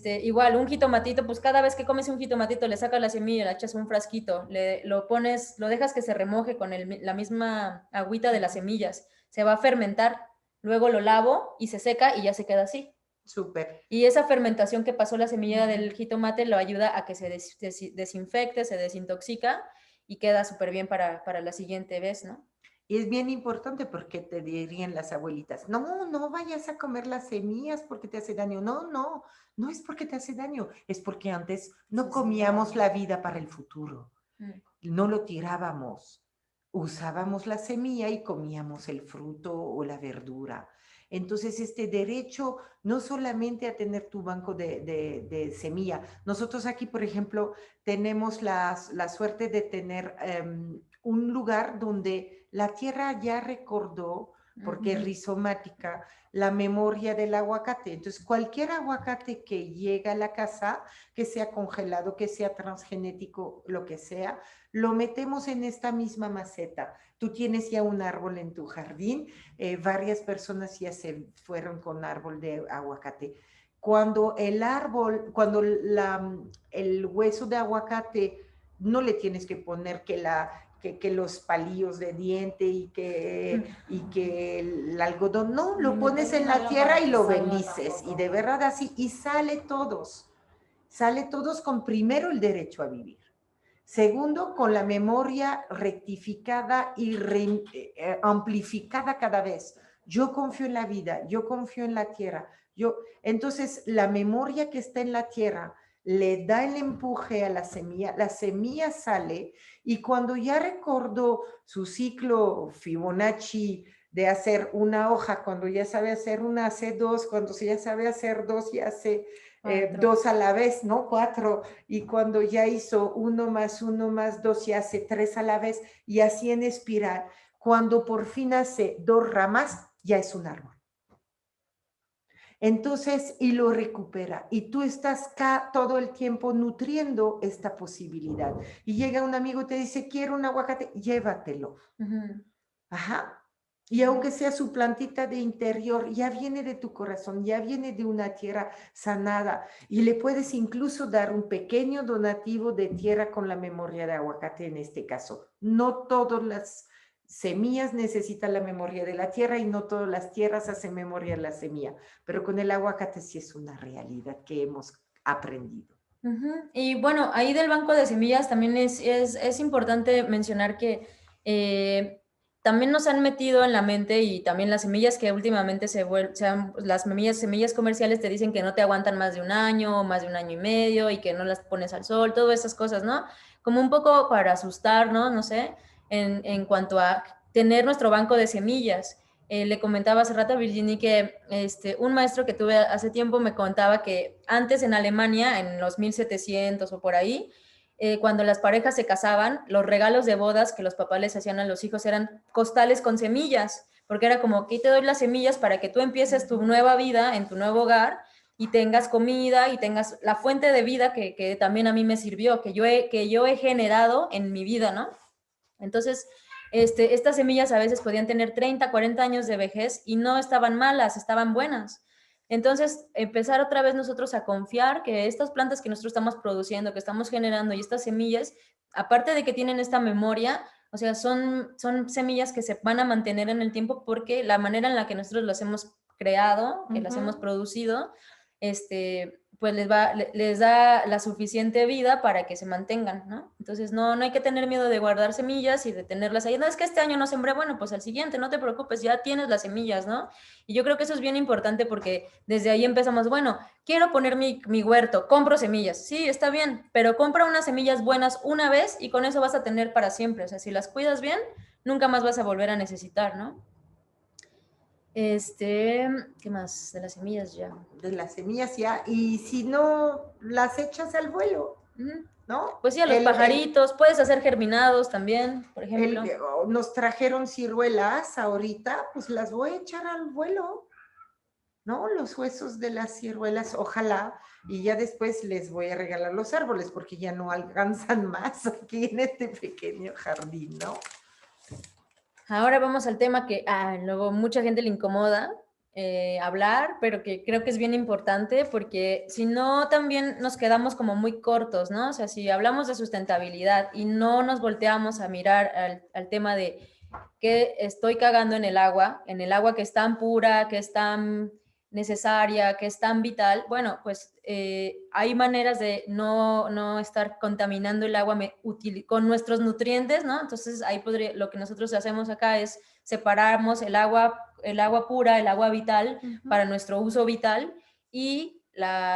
igual un jitomatito, pues cada vez que comes un jitomatito le sacas la semilla, le echas un frasquito, lo pones, lo dejas que se remoje con la misma agüita de las semillas, se va a fermentar, luego lo lavo y se seca y ya se queda así. Súper. Y esa fermentación que pasó la semilla del jitomate lo ayuda a que se desinfecte, se desintoxica y queda súper bien para la siguiente vez, ¿no? Y es bien importante porque te dirían las abuelitas, no, no vayas a comer las semillas porque te hace daño. No, no, no es porque te hace daño, es porque antes no comíamos la vida para el futuro. No lo tirábamos, usábamos la semilla y comíamos el fruto o la verdura. Entonces, este derecho no solamente a tener tu banco de semilla. Nosotros aquí, por ejemplo, tenemos la suerte de tener un lugar donde la tierra ya recordó, porque es rizomática, la memoria del aguacate. Entonces, cualquier aguacate que llega a la casa, que sea congelado, que sea transgenético, lo que sea, lo metemos en esta misma maceta. Tú tienes ya un árbol en tu jardín, varias personas ya se fueron con árbol de aguacate. Cuando el árbol, cuando el hueso de aguacate, no le tienes que poner que los palillos de diente y que el algodón, no, lo pones en la tierra y lo bendices, y de verdad así, y sale todos con primero el derecho a vivir. Segundo, con la memoria rectificada y amplificada cada vez. Yo confío en la vida, yo confío en la tierra. Entonces, la memoria que está en la tierra le da el empuje a la semilla sale y cuando ya recordó su ciclo Fibonacci de hacer una hoja, cuando ya sabe hacer una, hace dos, cuando ya sabe hacer dos, ya hace dos a la vez, ¿no? Cuatro, y cuando ya hizo uno más dos, ya hace tres a la vez, y así en espiral. Cuando por fin hace dos ramas, ya es un árbol. Entonces, y lo recupera. Y tú estás acá todo el tiempo nutriendo esta posibilidad. Y llega un amigo y te dice, quiero un aguacate, llévatelo. Ajá. Y aunque sea su plantita de interior, ya viene de tu corazón, ya viene de una tierra sanada. Y le puedes incluso dar un pequeño donativo de tierra con la memoria de aguacate en este caso. No todas las semillas necesitan la memoria de la tierra y no todas las tierras hacen memoria de la semilla. Pero con el aguacate sí es una realidad que hemos aprendido. Y bueno, ahí del banco de semillas también es importante mencionar que también nos han metido en la mente y también las semillas que últimamente las semillas comerciales te dicen que no te aguantan más de un año, más de un año y medio y que no las pones al sol, todas esas cosas, ¿no? Como un poco para asustar, ¿no? No sé, en cuanto a tener nuestro banco de semillas. Le comentaba hace rato a Virginie que un maestro que tuve hace tiempo me contaba que antes en Alemania, en los 1700 o por ahí, cuando las parejas se casaban, los regalos de bodas que los papás les hacían a los hijos eran costales con semillas, porque era como, aquí te doy las semillas para que tú empieces tu nueva vida en tu nuevo hogar y tengas comida y tengas la fuente de vida que también a mí me sirvió, que yo he generado en mi vida, ¿no? Entonces, Estas semillas a veces podían tener 30, 40 años de vejez y no estaban malas, estaban buenas. Entonces, empezar otra vez nosotros a confiar que estas plantas que nosotros estamos produciendo, que estamos generando y estas semillas, aparte de que tienen esta memoria, o sea, son semillas que se van a mantener en el tiempo porque la manera en la que nosotros las hemos creado, que las hemos producido, pues les da la suficiente vida para que se mantengan, ¿no? Entonces no hay que tener miedo de guardar semillas y de tenerlas ahí. No, es que este año no sembré, bueno, pues al siguiente, no te preocupes, ya tienes las semillas, ¿no? Y yo creo que eso es bien importante porque desde ahí empezamos, bueno, quiero poner mi huerto, compro semillas, sí, está bien, pero compra unas semillas buenas una vez y con eso vas a tener para siempre. O sea, si las cuidas bien, nunca más vas a volver a necesitar, ¿no? ¿Qué más? De las semillas ya. De las semillas ya, y si no las echas al vuelo, ¿no? Pues sí, a los pajaritos, puedes hacer germinados también, por ejemplo. Nos trajeron ciruelas ahorita, pues las voy a echar al vuelo, ¿no? Los huesos de las ciruelas, ojalá, y ya después les voy a regalar los árboles, porque ya no alcanzan más aquí en este pequeño jardín, ¿no? Ahora vamos al tema que luego mucha gente le incomoda hablar, pero que creo que es bien importante porque si no también nos quedamos como muy cortos, ¿no? O sea, si hablamos de sustentabilidad y no nos volteamos a mirar al tema de que estoy cagando en el agua que es tan pura, que es tan necesaria, que es tan vital, bueno, pues hay maneras de no estar contaminando el agua con nuestros nutrientes, ¿no? Entonces ahí lo que nosotros hacemos acá es separamos el agua pura, el agua vital para nuestro uso vital y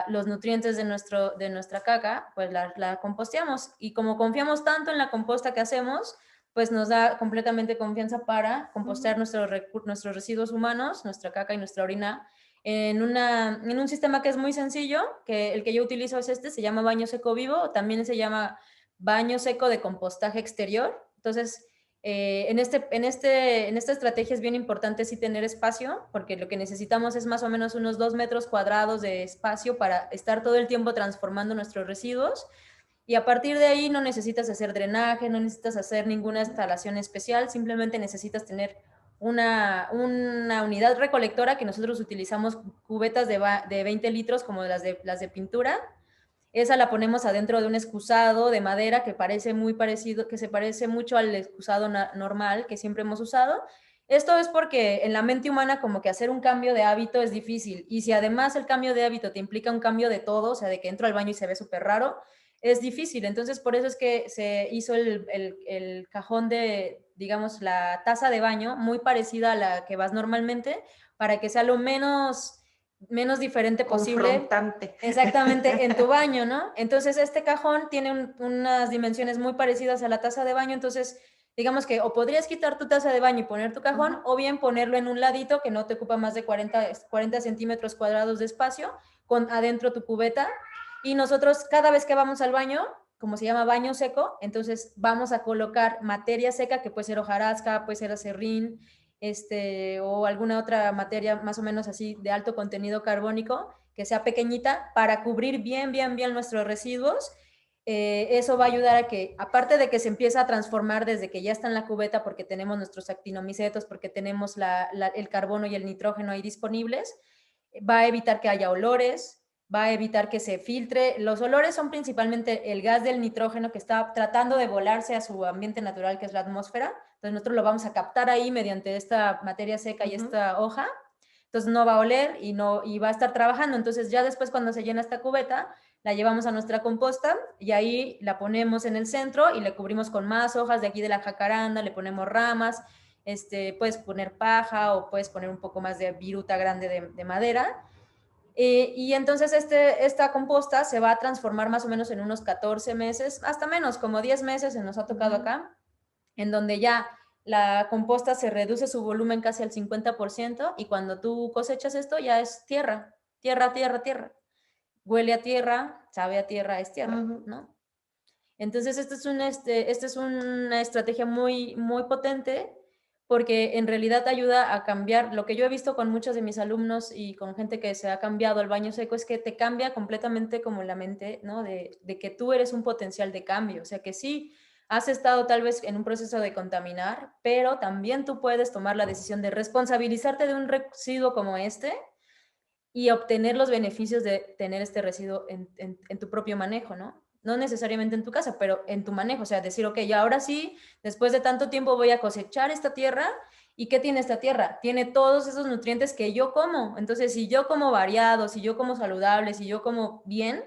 los nutrientes de nuestra caca, pues la composteamos. Y como confiamos tanto en la composta que hacemos, pues nos da completamente confianza para compostear nuestros residuos humanos, nuestra caca y nuestra orina, en un sistema que es muy sencillo, que el que yo utilizo es se llama baño seco vivo, o también se llama baño seco de compostaje exterior. Entonces, en esta estrategia es bien importante sí tener espacio, porque lo que necesitamos es más o menos unos 2 metros cuadrados de espacio para estar todo el tiempo transformando nuestros residuos. Y a partir de ahí no necesitas hacer drenaje, no necesitas hacer ninguna instalación especial, simplemente necesitas tener una unidad recolectora que nosotros utilizamos cubetas de 20 litros como las de pintura. Esa la ponemos adentro de un excusado de madera que parece muy parecido, que se parece mucho al excusado normal que siempre hemos usado. Esto es porque en la mente humana como que hacer un cambio de hábito es difícil y si además el cambio de hábito te implica un cambio de todo, o sea, de que entro al baño y se ve súper raro, es difícil. Entonces por eso es que se hizo el cajón de, digamos, la taza de baño muy parecida a la que vas normalmente para que sea lo menos diferente posible. Confrontante. Exactamente, en tu baño, ¿no? Entonces, este cajón tiene unas dimensiones muy parecidas a la taza de baño, entonces, digamos que o podrías quitar tu taza de baño y poner tu cajón, o bien ponerlo en un ladito que no te ocupa más de 40 centímetros cuadrados de espacio, con adentro tu cubeta, y nosotros cada vez que vamos al baño, como se llama baño seco, entonces vamos a colocar materia seca, que puede ser hojarasca, puede ser acerrín, o alguna otra materia más o menos así de alto contenido carbónico, que sea pequeñita, para cubrir bien nuestros residuos. Eso va a ayudar a que, aparte de que se empieza a transformar desde que ya está en la cubeta, porque tenemos nuestros actinomicetos, porque tenemos el carbono y el nitrógeno ahí disponibles, va a evitar que haya olores, va a evitar que se filtre. Los olores son principalmente el gas del nitrógeno que está tratando de volarse a su ambiente natural, que es la atmósfera. Entonces nosotros lo vamos a captar ahí mediante esta materia seca y esta hoja. Entonces no va a oler y va a estar trabajando. Entonces ya después cuando se llena esta cubeta, la llevamos a nuestra composta y ahí la ponemos en el centro y le cubrimos con más hojas de aquí de la jacaranda, le ponemos ramas, puedes poner paja o puedes poner un poco más de viruta grande de madera. Y entonces esta composta se va a transformar más o menos en unos 14 meses, hasta menos, como 10 meses se nos ha tocado acá, en donde ya la composta se reduce su volumen casi al 50% y cuando tú cosechas esto ya es tierra. Huele a tierra, sabe a tierra, es tierra, ¿no? Entonces esta es una estrategia muy, muy potente porque en realidad ayuda a cambiar. Lo que yo he visto con muchos de mis alumnos y con gente que se ha cambiado al baño seco es que te cambia completamente como la mente, ¿no? De que tú eres un potencial de cambio. O sea que sí, has estado tal vez en un proceso de contaminar, pero también tú puedes tomar la decisión de responsabilizarte de un residuo como este y obtener los beneficios de tener este residuo en tu propio manejo, ¿no? No necesariamente en tu casa, pero en tu manejo. O sea, decir, ok, ya ahora sí, después de tanto tiempo voy a cosechar esta tierra. ¿Y qué tiene esta tierra? Tiene todos esos nutrientes que yo como. Entonces, si yo como variado, si yo como saludable, si yo como bien,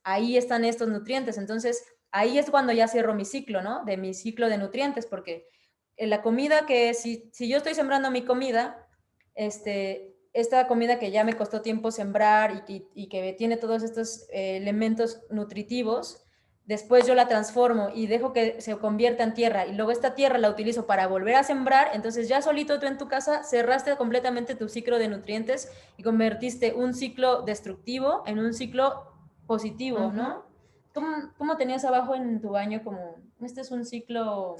ahí están estos nutrientes. Entonces, ahí es cuando ya cierro mi ciclo, ¿no? De mi ciclo de nutrientes, porque en la comida que, si yo estoy sembrando mi comida, esta comida que ya me costó tiempo sembrar y que tiene todos estos elementos nutritivos, después yo la transformo y dejo que se convierta en tierra y luego esta tierra la utilizo para volver a sembrar, entonces ya solito tú en tu casa cerraste completamente tu ciclo de nutrientes y convertiste un ciclo destructivo en un ciclo positivo, ¿no? ¿Cómo tenías abajo en tu baño como, este es un ciclo,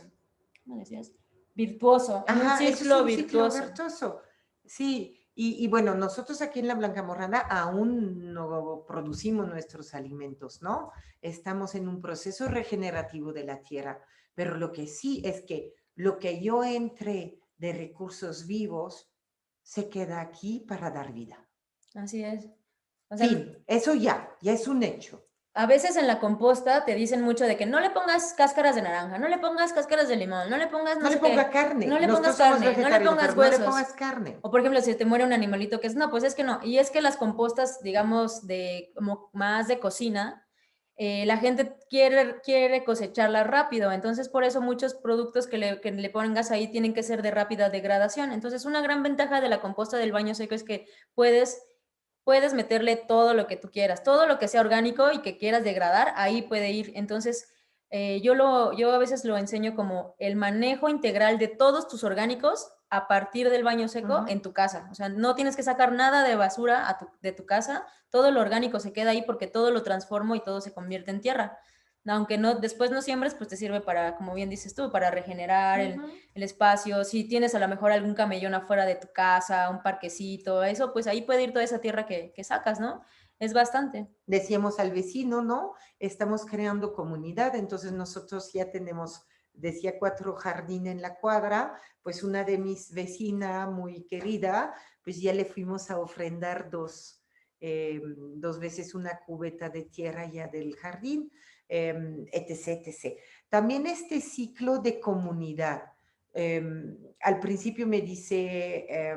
¿cómo decías? Virtuoso, en un Ajá, eso es ciclo un ciclo virtuoso. virtuoso. Sí, y bueno, nosotros aquí en la Blanca Morrana aún no producimos nuestros alimentos, ¿no? Estamos en un proceso regenerativo de la tierra, pero lo que sí es que lo que yo entre de recursos vivos se queda aquí para dar vida. Así es. O sea, Fin, eso ya es un hecho. a veces en la composta te dicen mucho de que no le pongas cáscaras de naranja, no le pongas cáscaras de limón, no le pongas No no le sé ponga qué, carne. no le pongas Nosotros somos carne, no le vegetarianos, pongas pero no le huesos. pongas carne. O por ejemplo, si te muere un animalito que es, no, pues es que no. Y es que las compostas, digamos, de como más de cocina, la gente quiere cosecharla rápido. Entonces, por eso muchos productos que le pongas ahí tienen que ser de rápida degradación. Entonces, una gran ventaja de la composta del baño seco es que puedes meterle todo lo que tú quieras, todo lo que sea orgánico y que quieras degradar, ahí puede ir. Entonces, yo a veces lo enseño como el manejo integral de todos tus orgánicos a partir del baño seco en tu casa. O sea, no tienes que sacar nada de basura de tu casa, todo lo orgánico se queda ahí porque todo lo transformo y todo se convierte en tierra. Aunque no, después no siembres, pues te sirve para, como bien dices tú, para regenerar el espacio. Si tienes a lo mejor algún camellón afuera de tu casa, un parquecito, eso, pues ahí puede ir toda esa tierra que sacas, ¿no? Es bastante. Decíamos al vecino, ¿no? Estamos creando comunidad, entonces nosotros ya tenemos, decía, 4 jardines en la cuadra, pues una de mis vecinas muy querida, pues ya le fuimos a ofrendar dos veces una cubeta de tierra ya del jardín, etc, etc. También este ciclo de comunidad. Al principio me dice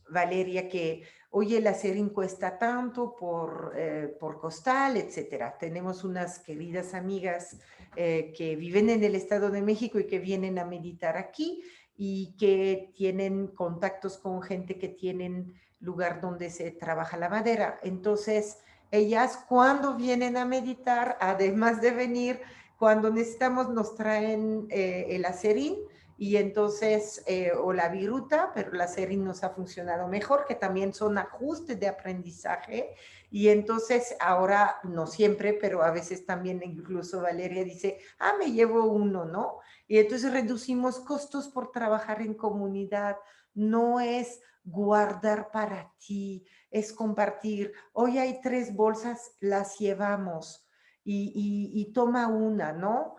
Valeria que oye, el aserín cuesta tanto por costal, etcétera. Tenemos unas queridas amigas que viven en el Estado de México y que vienen a meditar aquí y que tienen contactos con gente que tienen lugar donde se trabaja la madera. Entonces, ellas cuando vienen a meditar, además de venir, cuando necesitamos nos traen el aserín y entonces, o la viruta, pero la serie nos ha funcionado mejor, que también son ajustes de aprendizaje, y entonces ahora, no siempre, pero a veces también incluso Valeria dice, me llevo uno, ¿no? Y entonces reducimos costos por trabajar en comunidad, no es guardar para ti, es compartir, hoy hay 3 bolsas, las llevamos, y toma una, ¿no?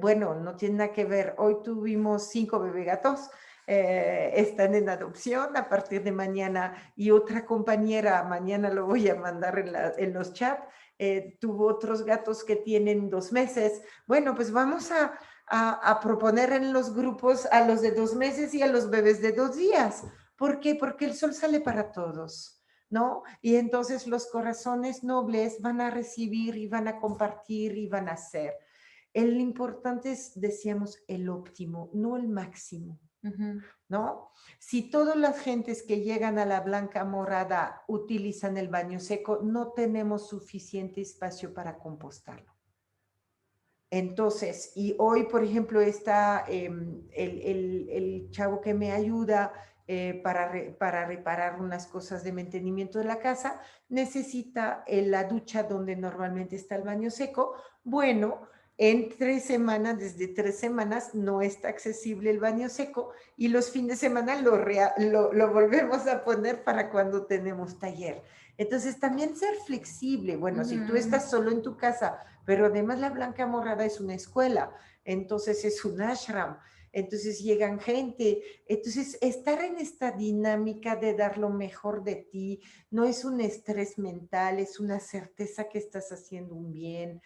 Bueno, no tiene nada que ver. Hoy tuvimos 5 bebé gatos, están en adopción a partir de mañana y otra compañera, mañana lo voy a mandar en los chats, tuvo otros gatos que tienen 2 meses. Bueno, pues vamos a proponer en los grupos a los de 2 meses y a los bebés de 2 días. ¿Por qué? Porque el sol sale para todos, ¿no? Y entonces los corazones nobles van a recibir y van a compartir y van a hacer. El importante es, decíamos, el óptimo, no el máximo, ¿no? Si todas las gentes que llegan a la Blanca Morrana utilizan el baño seco, no tenemos suficiente espacio para compostarlo. Entonces, y hoy, por ejemplo, está el chavo que me ayuda para reparar unas cosas de mantenimiento de la casa, necesita la ducha donde normalmente está el baño seco. Bueno, en 3 semanas, desde 3 semanas, no está accesible el baño seco y los fines de semana lo volvemos a poner para cuando tenemos taller. Entonces, también ser flexible. Bueno, si tú estás solo en tu casa, pero además la Blanca Morrana es una escuela. entonces es un ashram, entonces llegan gente, entonces estar en esta dinámica de dar lo mejor de ti no es un estrés mental, es una certeza que estás haciendo un bien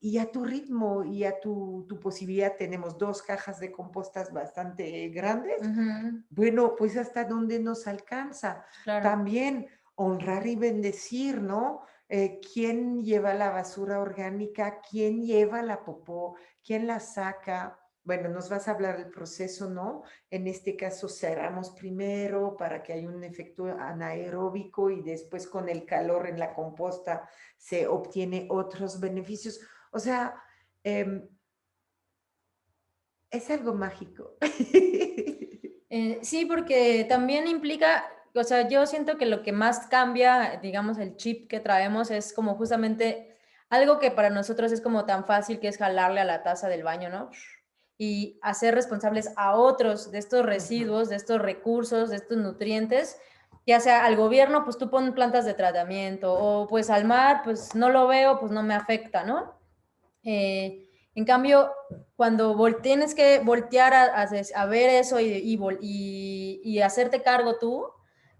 y a tu ritmo y a tu posibilidad. Tenemos 2 cajas de compostas bastante grandes, Ujú, bueno, pues hasta dónde nos alcanza. claro. También honrar y bendecir, ¿no? ¿Quién lleva la basura orgánica? ¿Quién lleva la popó? ¿Quién la saca? Bueno, nos vas a hablar del proceso, ¿no? En este caso cerramos primero para que haya un efecto anaeróbico y después con el calor en la composta se obtiene otros beneficios. O sea, eh, es algo mágico. Sí, porque también implica, o sea, yo siento que lo que más cambia, digamos, el chip que traemos es como justamente algo que para nosotros es como tan fácil que es jalarle a la taza del baño, ¿no? Y hacer responsables a otros de estos Ujú. residuos, de estos recursos, de estos nutrientes, ya sea al gobierno, pues tú pon plantas de tratamiento, o pues al mar, pues no lo veo, pues no me afecta, ¿no? En cambio, cuando tienes que voltear a ver eso y hacerte cargo tú,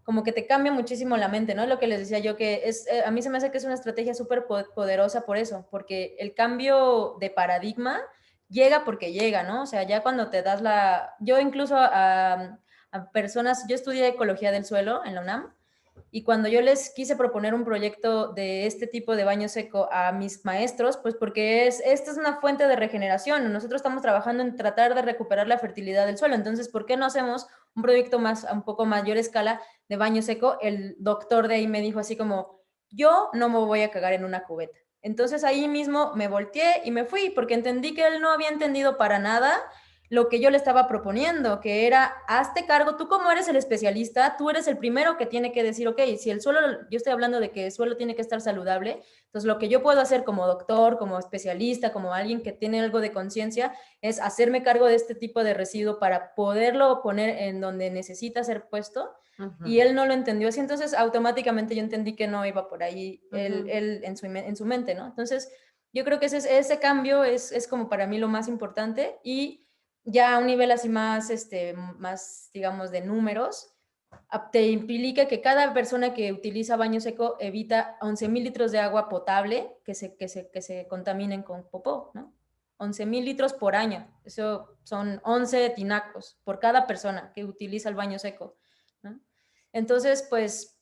como que te cambia muchísimo la mente, ¿no? Lo que les decía yo, que a mí se me hace que es una estrategia súper poderosa por eso, porque el cambio de paradigma llega porque llega, ¿no? O sea, ya cuando te das yo incluso a personas, yo estudié ecología del suelo en la UNAM, y cuando yo les quise proponer un proyecto de este tipo de baño seco a mis maestros, pues porque esta es una fuente de regeneración. Nosotros estamos trabajando en tratar de recuperar la fertilidad del suelo. Entonces, ¿por qué no hacemos un proyecto a un poco mayor escala de baño seco? El doctor de ahí me dijo así como, yo no me voy a cagar en una cubeta. Entonces ahí mismo me volteé y me fui porque entendí que él no había entendido para nada lo que yo le estaba proponiendo, que era, hazte cargo, tú como eres el especialista, tú eres el primero que tiene que decir, ok, si el suelo, yo estoy hablando de que el suelo tiene que estar saludable, entonces lo que yo puedo hacer como doctor, como especialista, como alguien que tiene algo de conciencia, es hacerme cargo de este tipo de residuo para poderlo poner en donde necesita ser puesto. Y Ujú, él no lo entendió así, entonces automáticamente yo entendí que no iba por ahí ujú. él en su mente, ¿no? Entonces, yo creo que ese cambio es como para mí lo más importante y ya a un nivel así más, más, digamos, de números, te implica que cada persona que utiliza baño seco evita 11,000 litros de agua potable que se contaminen con popó, ¿no? 11,000 litros por año. Eso son 11 tinacos por cada persona que utiliza el baño seco, ¿no? Entonces, pues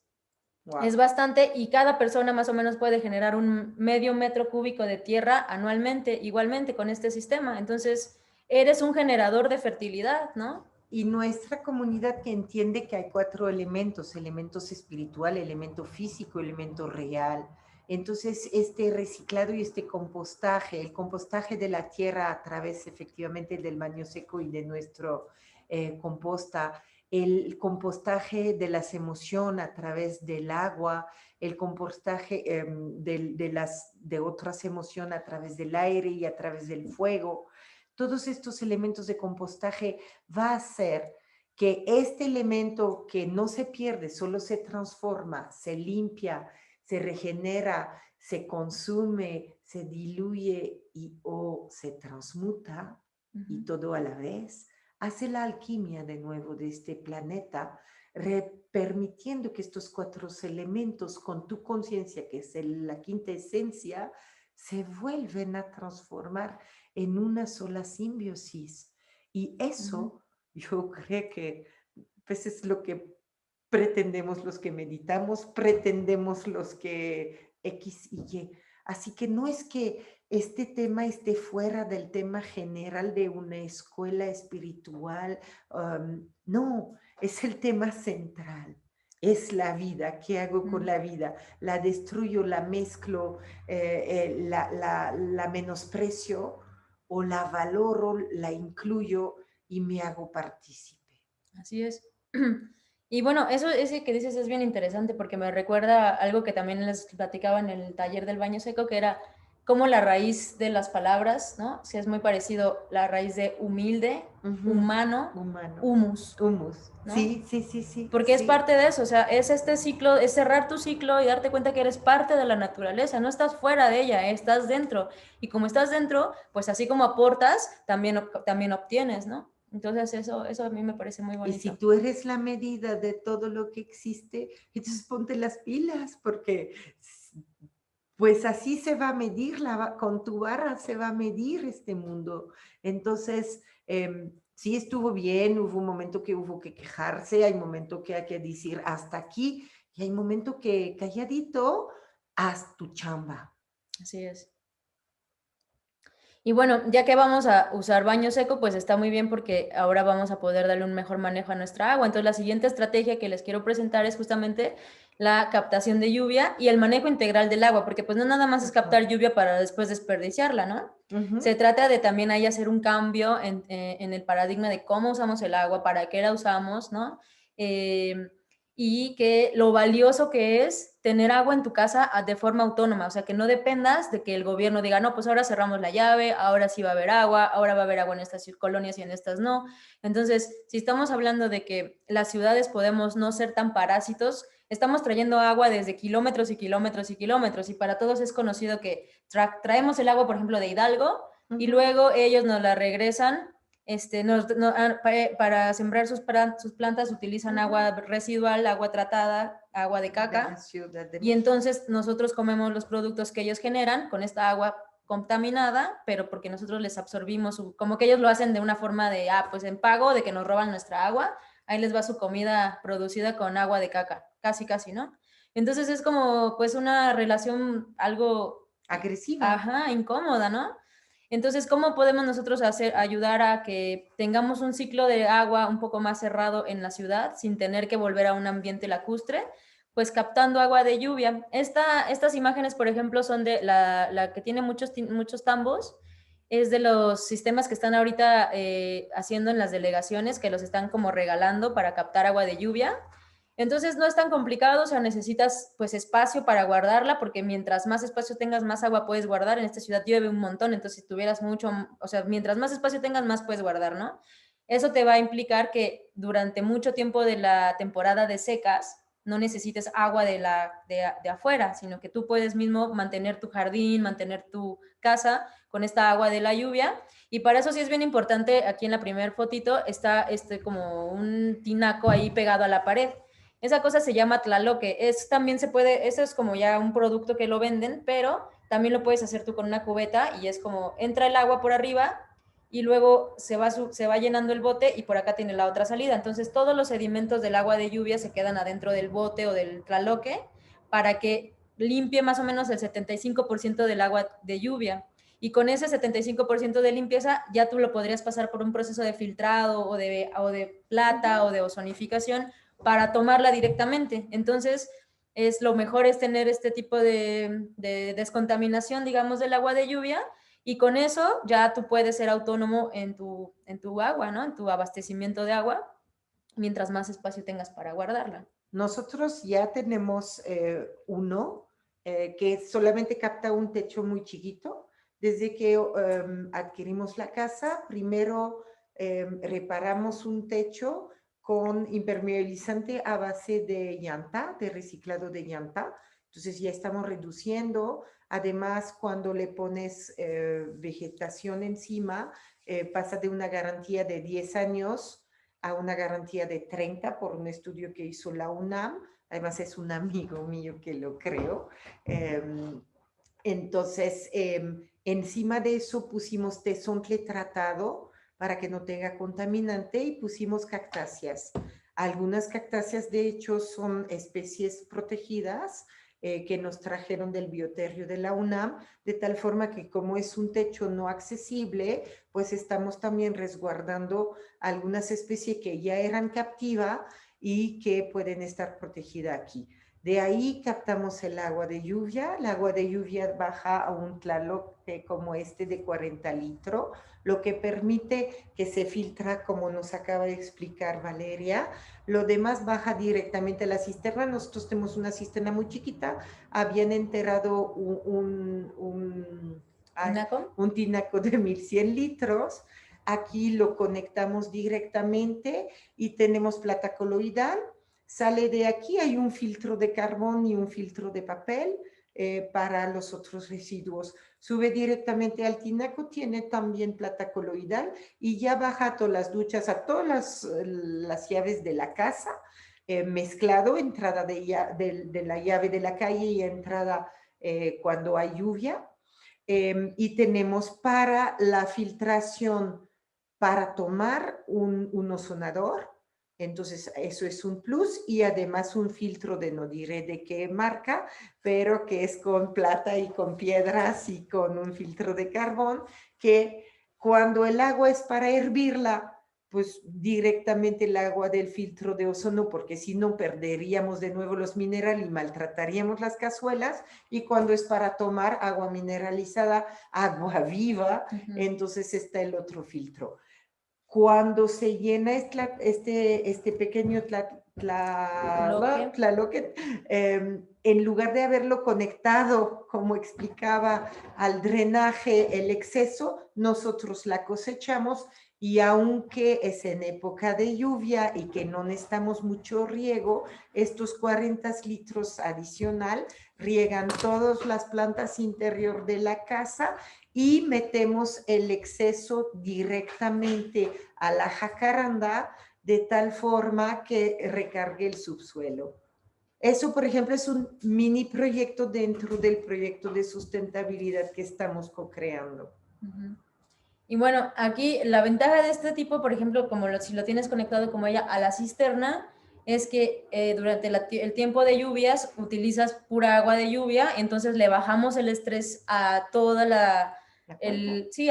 es Wow. bastante y cada persona más o menos puede generar un medio metro cúbico de tierra anualmente, igualmente con este sistema. Entonces, eres un generador de fertilidad, ¿no? Y nuestra comunidad que entiende que hay 4 elementos, elementos espiritual, elemento físico, elemento real. Entonces, este reciclado y este compostaje, el compostaje de la tierra a través efectivamente del baño seco y de nuestro composta, el compostaje de las emociones a través del agua, el compostaje de otras emociones a través del aire y a través del fuego. Todos estos elementos de compostaje va a hacer que este elemento que no se pierde, solo se transforma, se limpia, se regenera, se consume, se diluye o se transmuta, y Ujú. todo a la vez, hace la alquimia de nuevo de este planeta, permitiendo que estos 4 elementos con tu conciencia, que es la quinta esencia, se vuelven a transformar en una sola simbiosis. Y Ujú. eso yo creo que pues es lo que pretendemos los que meditamos, pretendemos los que X y Y. Así que no es que este tema esté fuera del tema general de una escuela espiritual, no, es el tema central. Es la vida, ¿qué hago con Ujú. la vida? ¿La destruyo, la mezclo, la menosprecio o la valoro, la incluyo y me hago partícipe? Así es. Y bueno, eso ese que dices es bien interesante porque me recuerda algo que también les platicaba en el taller del baño seco, que era cómo la raíz de las palabras, ¿no? Si es muy parecido la raíz de humilde, humano, humus, ¿no? Sí, sí, sí, sí. Porque es sí. parte de eso, o sea, es este ciclo, es cerrar tu ciclo y darte cuenta que eres parte de la naturaleza, no estás fuera de ella, estás dentro. Y como estás dentro, pues así como aportas, también obtienes, ¿no? Entonces eso a mí me parece muy bonito. Y si tú eres la medida de todo lo que existe, entonces ponte las pilas, porque pues así se va a medir, con tu barra se va a medir este mundo. Entonces, sí estuvo bien, hubo un momento que hubo que quejarse, hay momento que hay que decir hasta aquí, y hay momento que calladito, haz tu chamba. Así es. Y bueno, ya que vamos a usar baño seco, pues está muy bien porque ahora vamos a poder darle un mejor manejo a nuestra agua. Entonces, la siguiente estrategia que les quiero presentar es justamente la captación de lluvia y el manejo integral del agua, porque pues no nada más es captar lluvia para después desperdiciarla, ¿no? Se trata de también ahí hacer un cambio en el paradigma de cómo usamos el agua, para qué la usamos, ¿no? Y que lo valioso que es tener agua en tu casa de forma autónoma, o sea, que no dependas de que el gobierno diga, no, pues ahora cerramos la llave, ahora sí va a haber agua, ahora va a haber agua en estas colonias y en estas no. Entonces, si estamos hablando de que las ciudades podemos no ser tan parásitos, estamos trayendo agua desde kilómetros y kilómetros y kilómetros, y para todos es conocido que traemos el agua, por ejemplo, de Hidalgo, y luego ellos nos la regresan. Para sembrar sus plantas utilizan agua residual, agua tratada, agua de caca, y entonces nosotros comemos los productos que ellos generan con esta agua contaminada, pero porque nosotros les absorbimos, como que ellos lo hacen de una forma de, pues en pago de que nos roban nuestra agua, ahí les va su comida producida con agua de caca, casi, casi, ¿no? Entonces es como pues una relación algo agresiva. Ajá, incómoda, ¿no? Entonces, ¿cómo podemos nosotros ayudar a que tengamos un ciclo de agua un poco más cerrado en la ciudad sin tener que volver a un ambiente lacustre? Pues captando agua de lluvia. Estas imágenes, por ejemplo, son de la que tiene muchos tambos, es de los sistemas que están ahorita haciendo en las delegaciones, que los están como regalando para captar agua de lluvia. Entonces no es tan complicado, o sea, necesitas pues espacio para guardarla, porque mientras más espacio tengas, más agua puedes guardar. En esta ciudad llueve un montón, entonces si tuvieras mucho, o sea, mientras más espacio tengas, más puedes guardar, ¿no? Eso te va a implicar que durante mucho tiempo de la temporada de secas no necesites agua de afuera, sino que tú puedes mismo mantener tu jardín, mantener tu casa con esta agua de la lluvia. Y para eso sí es bien importante, aquí en la primera fotito está como un tinaco ahí pegado a la pared. Esa cosa se llama tlaloque. También se puede, eso es como ya un producto que lo venden, pero también lo puedes hacer tú con una cubeta y es como entra el agua por arriba y luego se va llenando el bote y por acá tiene la otra salida. Entonces todos los sedimentos del agua de lluvia se quedan adentro del bote o del tlaloque para que limpie más o menos el 75% del agua de lluvia. Y con ese 75% de limpieza ya tú lo podrías pasar por un proceso de filtrado o de plata o de ozonificación para tomarla directamente. Entonces, lo mejor es tener este tipo de descontaminación, digamos, del agua de lluvia, y con eso ya tú puedes ser autónomo en tu agua, ¿no? En tu abastecimiento de agua, mientras más espacio tengas para guardarla. Nosotros ya tenemos uno que solamente capta un techo muy chiquito. Desde que adquirimos la casa, primero reparamos un techo con impermeabilizante a base de llanta, de reciclado de llanta. Entonces ya estamos reduciendo. Además, cuando le pones vegetación encima, pasa de una garantía de 10 años a una garantía de 30 por un estudio que hizo la UNAM. Además es un amigo mío que lo creo. Entonces, encima de eso pusimos tezontle tratado para que no tenga contaminante y pusimos cactáceas. Algunas cactáceas, de hecho, son especies protegidas que nos trajeron del bioterrio de la UNAM, de tal forma que como es un techo no accesible, pues estamos también resguardando algunas especies que ya eran captivas y que pueden estar protegidas aquí. De ahí captamos el agua de lluvia. El agua de lluvia baja a un tlaloque como este de 40 litros, lo que permite que se filtra, como nos acaba de explicar Valeria. Lo demás baja directamente a la cisterna. Nosotros tenemos una cisterna muy chiquita. Habían enterrado ¿Tinaco? un tinaco de 1100 litros. Aquí lo conectamos directamente y tenemos plata coloidal. Sale de aquí, hay un filtro de carbón y un filtro de papel para los otros residuos. Sube directamente al tinaco, tiene también plata coloidal y ya baja a todas las duchas, a todas las llaves de la casa, mezclado, entrada de la llave de la calle y entrada cuando hay lluvia. Y tenemos para la filtración, para tomar un ozonador. Entonces, eso es un plus y además un filtro de no diré de qué marca, pero que es con plata y con piedras y con un filtro de carbón, que cuando el agua es para hervirla, pues directamente el agua del filtro de ozono, porque si no perderíamos de nuevo los minerales y maltrataríamos las cazuelas, y cuando es para tomar agua mineralizada, agua viva, entonces está el otro filtro. Cuando se llena este pequeño tlaloque, en lugar de haberlo conectado, como explicaba, al drenaje, el exceso, nosotros la cosechamos y aunque es en época de lluvia y que no necesitamos mucho riego, estos 40 litros adicional riegan todas las plantas interior de la casa y metemos el exceso directamente a la jacaranda de tal forma que recargue el subsuelo. Eso, por ejemplo, es un mini proyecto dentro del proyecto de sustentabilidad que estamos co-creando. Y bueno, aquí la ventaja de este tipo, por ejemplo, si lo tienes conectado como ella a la cisterna, es que durante el tiempo de lluvias utilizas pura agua de lluvia, entonces le bajamos el estrés a toda a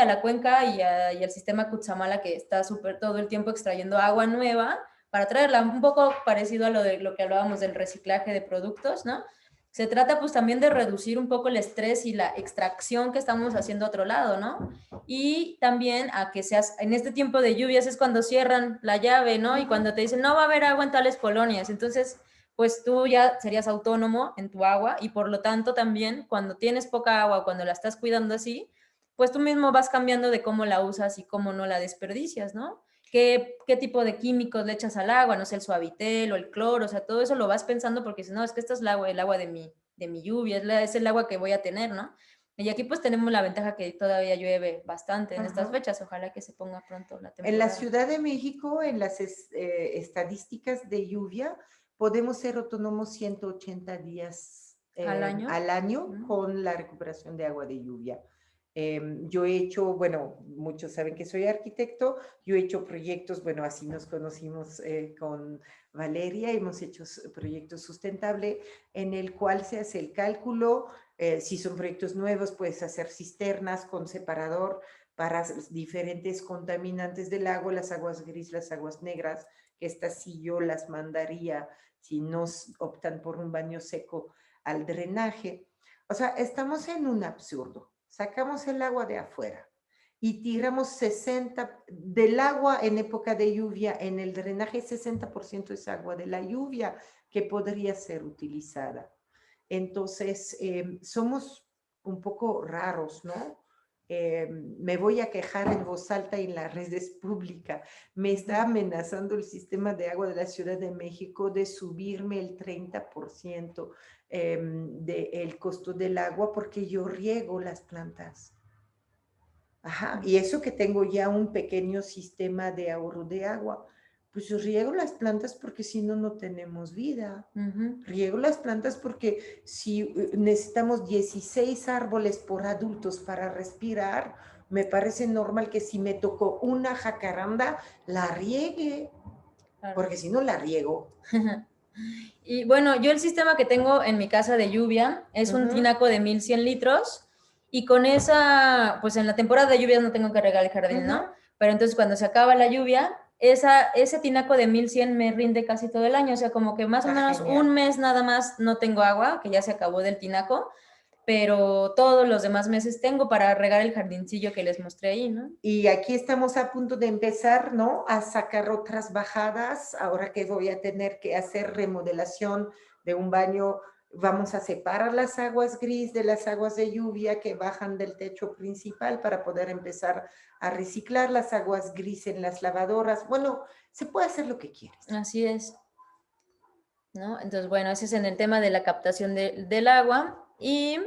la cuenca y al sistema Cutzamala, que está todo el tiempo extrayendo agua nueva para traerla, un poco parecido a lo que hablábamos del reciclaje de productos, ¿no? Se trata pues también de reducir un poco el estrés y la extracción que estamos haciendo a otro lado, ¿no? Y también a que seas, en este tiempo de lluvias es cuando cierran la llave, ¿no? Y cuando te dicen, no va a haber agua en tales colonias, entonces, pues tú ya serías autónomo en tu agua y por lo tanto también cuando tienes poca agua, cuando la estás cuidando así, pues tú mismo vas cambiando de cómo la usas y cómo no la desperdicias, ¿no? ¿Qué tipo de químicos le echas al agua? No sé, el suavitel o el cloro, o sea, todo eso lo vas pensando porque si no, es que esta es el agua de mi lluvia, es el agua que voy a tener, ¿no? Y aquí pues tenemos la ventaja que todavía llueve bastante en estas fechas, ojalá que se ponga pronto la temporada. En la Ciudad de México, en las estadísticas de lluvia, podemos ser autónomos 180 días al año con la recuperación de agua de lluvia. Yo he hecho, bueno, muchos saben que soy arquitecto, yo he hecho proyectos, bueno, así nos conocimos con Valeria, hemos hecho proyectos sustentables en el cual se hace el cálculo, si son proyectos nuevos, puedes hacer cisternas con separador para diferentes contaminantes del agua, las aguas grises, las aguas negras, que estas sí yo las mandaría, si no optan por un baño seco, al drenaje. O sea, estamos en un absurdo. Sacamos el agua de afuera y tiramos 60% del agua en época de lluvia, en el drenaje 60% es agua de la lluvia que podría ser utilizada. Entonces, somos un poco raros, ¿no? Me voy a quejar en voz alta en las redes públicas. Me está amenazando el sistema de agua de la Ciudad de México de subirme el 30% del costo del agua porque yo riego las plantas. Ajá, y eso que tengo ya un pequeño sistema de ahorro de agua. Pues yo riego las plantas porque si no, no tenemos vida. Riego las plantas porque si necesitamos 16 árboles por adultos para respirar, me parece normal que si me tocó una jacaranda, la riegue, porque si no la riego. Y bueno, yo el sistema que tengo en mi casa de lluvia es un tinaco de 1100 litros y con esa, pues en la temporada de lluvias no tengo que regar el jardín, ¿no? Pero entonces cuando se acaba la lluvia, ese tinaco de 1100 me rinde casi todo el año, o sea, como que más o Está menos genial. un mes nada más no tengo agua, que ya se acabó del tinaco, pero todos los demás meses tengo para regar el jardincillo que les mostré ahí, ¿no? Y aquí estamos a punto de empezar, ¿no? A sacar otras bajadas. Ahora que voy a tener que hacer remodelación de un baño, vamos a separar las aguas gris de las aguas de lluvia que bajan del techo principal para poder empezar a reciclar las aguas gris en las lavadoras. Bueno, se puede hacer lo que quieres. Así es, ¿no? Entonces, bueno, ese es en el tema de la captación del agua. Y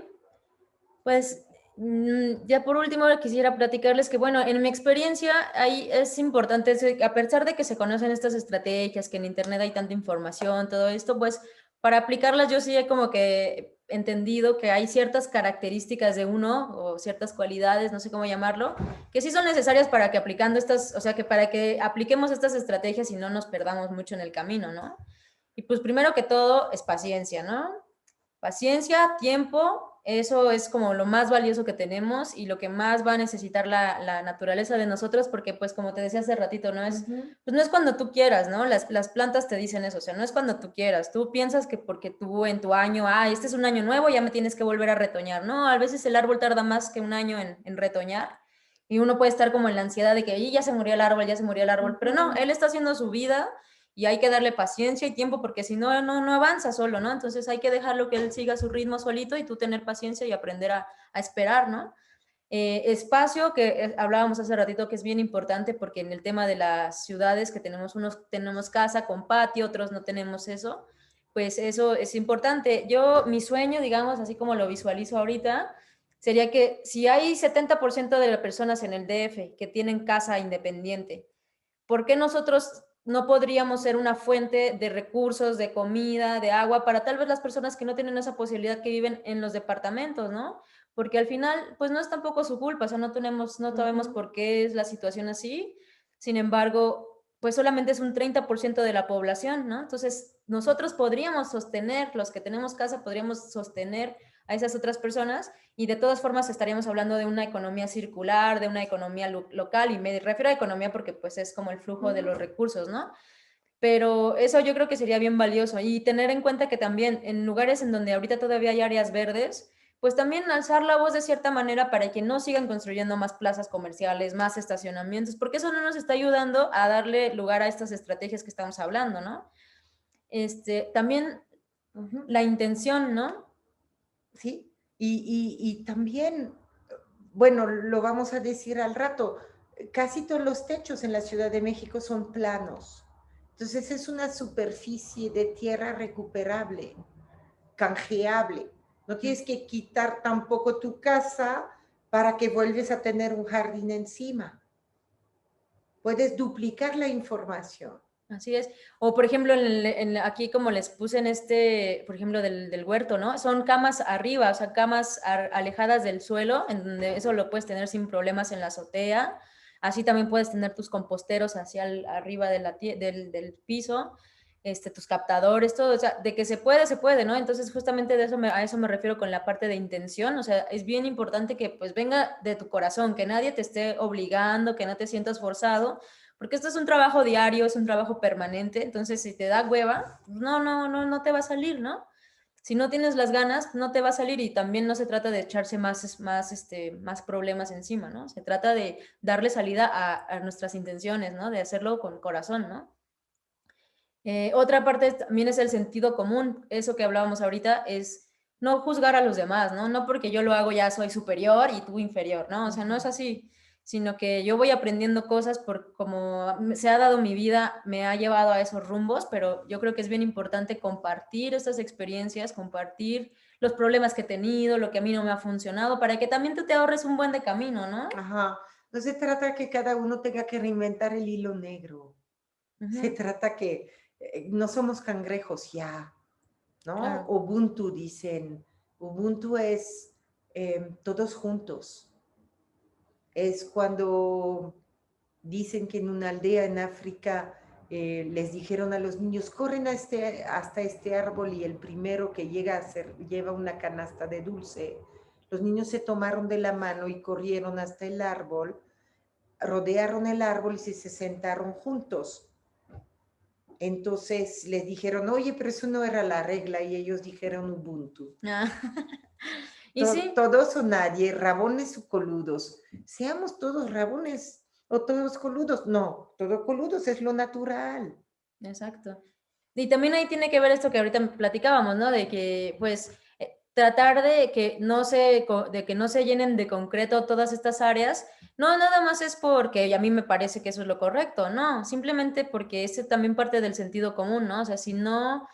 pues ya por último quisiera platicarles que, bueno, en mi experiencia ahí es importante, a pesar de que se conocen estas estrategias, que en Internet hay tanta información, todo esto, pues para aplicarlas yo sí he como que entendido que hay ciertas características de uno o ciertas cualidades, no sé cómo llamarlo, que sí son necesarias para que aplicando estas, o sea, que para que apliquemos estas estrategias y no nos perdamos mucho en el camino, ¿no? Y pues primero que todo es paciencia, ¿no? Paciencia, tiempo, eso es como lo más valioso que tenemos y lo que más va a necesitar la naturaleza de nosotros, porque pues como te decía hace ratito, no es, pues no es cuando tú quieras, ¿no? Las plantas te dicen eso, o sea, no es cuando tú quieras. Tú piensas que porque tú en tu año, este es un año nuevo, ya me tienes que volver a retoñar, ¿no? A veces el árbol tarda más que un año en retoñar y uno puede estar como en la ansiedad de que ya se murió el árbol, ya se murió el árbol, pero no, él está haciendo su vida y hay que darle paciencia y tiempo porque si no, no avanza solo, ¿no? Entonces hay que dejarlo que él siga su ritmo solito y tú tener paciencia y aprender a esperar, ¿no? Espacio, que hablábamos hace ratito que es bien importante porque en el tema de las ciudades que tenemos, unos tenemos casa con patio, otros no tenemos eso, pues eso es importante. Yo, mi sueño, digamos, así como lo visualizo ahorita, sería que si hay 70% de las personas en el DF que tienen casa independiente, ¿por qué nosotros no podríamos ser una fuente de recursos, de comida, de agua para tal vez las personas que no tienen esa posibilidad que viven en los departamentos, ¿no? Porque al final, pues no es tampoco su culpa, o sea, no sabemos por qué es la situación así. Sin embargo, pues solamente es un 30% de la población, ¿no? Entonces, nosotros podríamos sostener, los que tenemos casa, podríamos sostener a esas otras personas y de todas formas estaríamos hablando de una economía circular, de una economía local, y me refiero a economía porque pues es como el flujo de los recursos, ¿no? Pero eso yo creo que sería bien valioso y tener en cuenta que también en lugares en donde ahorita todavía hay áreas verdes, pues también alzar la voz de cierta manera para que no sigan construyendo más plazas comerciales, más estacionamientos, porque eso no nos está ayudando a darle lugar a estas estrategias que estamos hablando, ¿no? También la intención, ¿no? Sí, y también, bueno, lo vamos a decir al rato, casi todos los techos en la Ciudad de México son planos. Entonces es una superficie de tierra recuperable, canjeable. No tienes que quitar tampoco tu casa para que vuelves a tener un jardín encima. Puedes duplicar la información. Así es. O por ejemplo, aquí como les puse en por ejemplo, del huerto, ¿no? Son camas arriba, o sea, camas alejadas del suelo, en donde eso lo puedes tener sin problemas en la azotea. Así también puedes tener tus composteros hacia arriba del piso, tus captadores, todo. O sea, de que se puede, ¿no? Entonces, justamente a eso me refiero con la parte de intención. O sea, es bien importante que pues venga de tu corazón, que nadie te esté obligando, que no te sientas forzado porque esto es un trabajo diario, es un trabajo permanente, entonces si te da hueva, no te va a salir, ¿no? Si no tienes las ganas, no te va a salir y también no se trata de echarse más problemas encima, ¿no? Se trata de darle salida a nuestras intenciones, ¿no? De hacerlo con corazón, ¿no? Otra parte también es el sentido común, eso que hablábamos ahorita es no juzgar a los demás, ¿no? No porque yo lo hago ya soy superior y tú inferior, ¿no? O sea, no es así, sino que yo voy aprendiendo cosas por como se ha dado mi vida, me ha llevado a esos rumbos, pero yo creo que es bien importante compartir estas experiencias, compartir los problemas que he tenido, lo que a mí no me ha funcionado, para que también tú te ahorres un buen de camino, ¿no? Ajá. No se trata que cada uno tenga que reinventar el hilo negro. Se trata que no somos cangrejos ya, ¿no? Claro. Ubuntu dicen. Ubuntu es todos juntos. Es cuando dicen que en una aldea en África les dijeron a los niños, corren hasta este árbol y el primero que llega lleva una canasta de dulce. Los niños se tomaron de la mano y corrieron hasta el árbol rodearon el árbol y se sentaron juntos. Entonces les dijeron, oye, pero eso no era la regla, y ellos dijeron Ubuntu. Ah, y sí, Todos o nadie, rabones o coludos. Seamos todos rabones o todos coludos. No, todos coludos es lo natural. exacto. Y también ahí tiene que ver esto que ahorita platicábamos, ¿no? De que, pues, tratar de que no se llenen de concreto todas estas áreas, no nada más es porque a mí me parece que eso es lo correcto, no, simplemente porque ese también parte del sentido común, ¿no? O sea, si no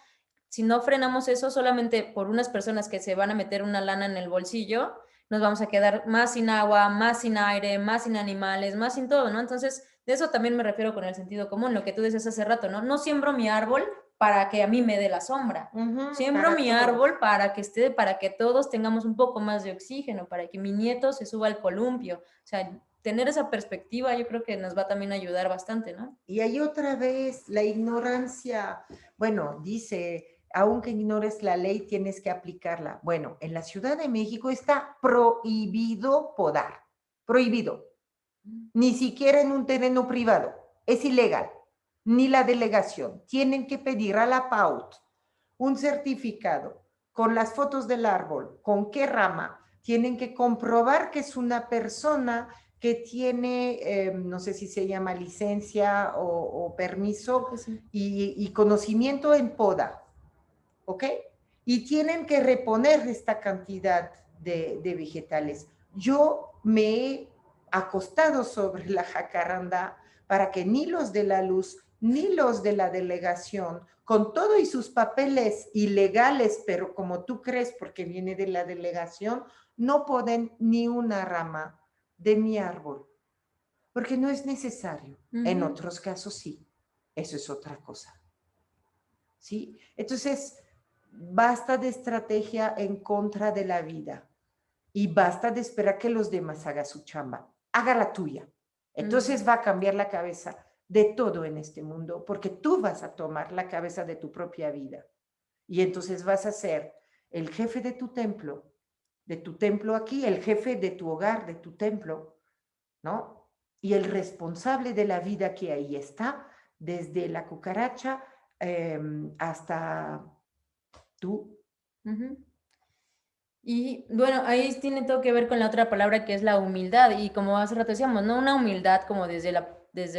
frenamos eso solamente por unas personas que se van a meter una lana en el bolsillo, nos vamos a quedar más sin agua, más sin aire, más sin animales, más sin todo, ¿no? Entonces, de eso también me refiero con el sentido común, lo que tú decías hace rato, ¿no? No siembro mi árbol para que a mí me dé la sombra. Siembro mi árbol para que para que todos tengamos un poco más de oxígeno, para que mi nieto se suba al columpio. O sea, tener esa perspectiva yo creo que nos va también a ayudar bastante, ¿no? Y hay otra vez la ignorancia. Bueno, dice, aunque ignores la ley, tienes que aplicarla. Bueno, en la Ciudad de México está prohibido podar. Prohibido. Ni siquiera en un terreno privado. Es ilegal. Ni la delegación. Tienen que pedir a la PAUT un certificado con las fotos del árbol, con qué rama. Tienen que comprobar que es una persona que tiene, no sé si se llama licencia o permiso Sí. y conocimiento en poda, ¿ok? Y tienen que reponer esta cantidad de vegetales. Yo me he acostado sobre la jacaranda para que ni los de la luz ni los de la delegación, con todo y sus papeles ilegales, pero como tú crees, porque viene de la delegación, no poden ni una rama de mi árbol, porque no es necesario. En otros casos sí, eso es otra cosa. ¿Sí? Entonces, basta de estrategia en contra de la vida y basta de esperar que los demás hagan su chamba. Haga la tuya. Entonces va a cambiar la cabeza de todo en este mundo porque tú vas a tomar la cabeza de tu propia vida. Y entonces vas a ser el jefe de tu templo aquí, el jefe de tu hogar, de tu templo, ¿no? Y el responsable de la vida que ahí está, desde la cucaracha hasta tú. Y bueno, ahí tiene todo que ver con la otra palabra que es la humildad. Y como hace rato decíamos, no una humildad como desde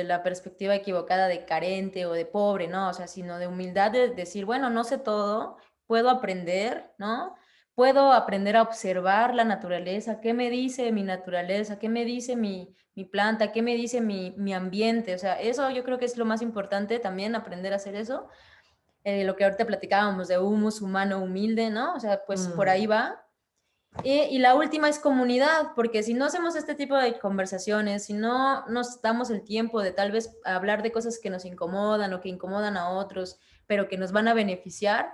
la perspectiva equivocada de carente o de pobre, ¿no? O sea, sino de humildad de decir, bueno, no sé todo, puedo aprender, ¿no? Puedo aprender a observar la naturaleza, qué me dice mi naturaleza, qué me dice mi planta, qué me dice mi ambiente. O sea, eso yo creo que es lo más importante también, aprender a hacer eso. Lo que ahorita platicábamos de humus humano humilde, ¿no? O sea, pues por ahí va. Y la última es comunidad, porque si no hacemos este tipo de conversaciones, si no nos damos el tiempo de tal vez hablar de cosas que nos incomodan o que incomodan a otros, pero que nos van a beneficiar,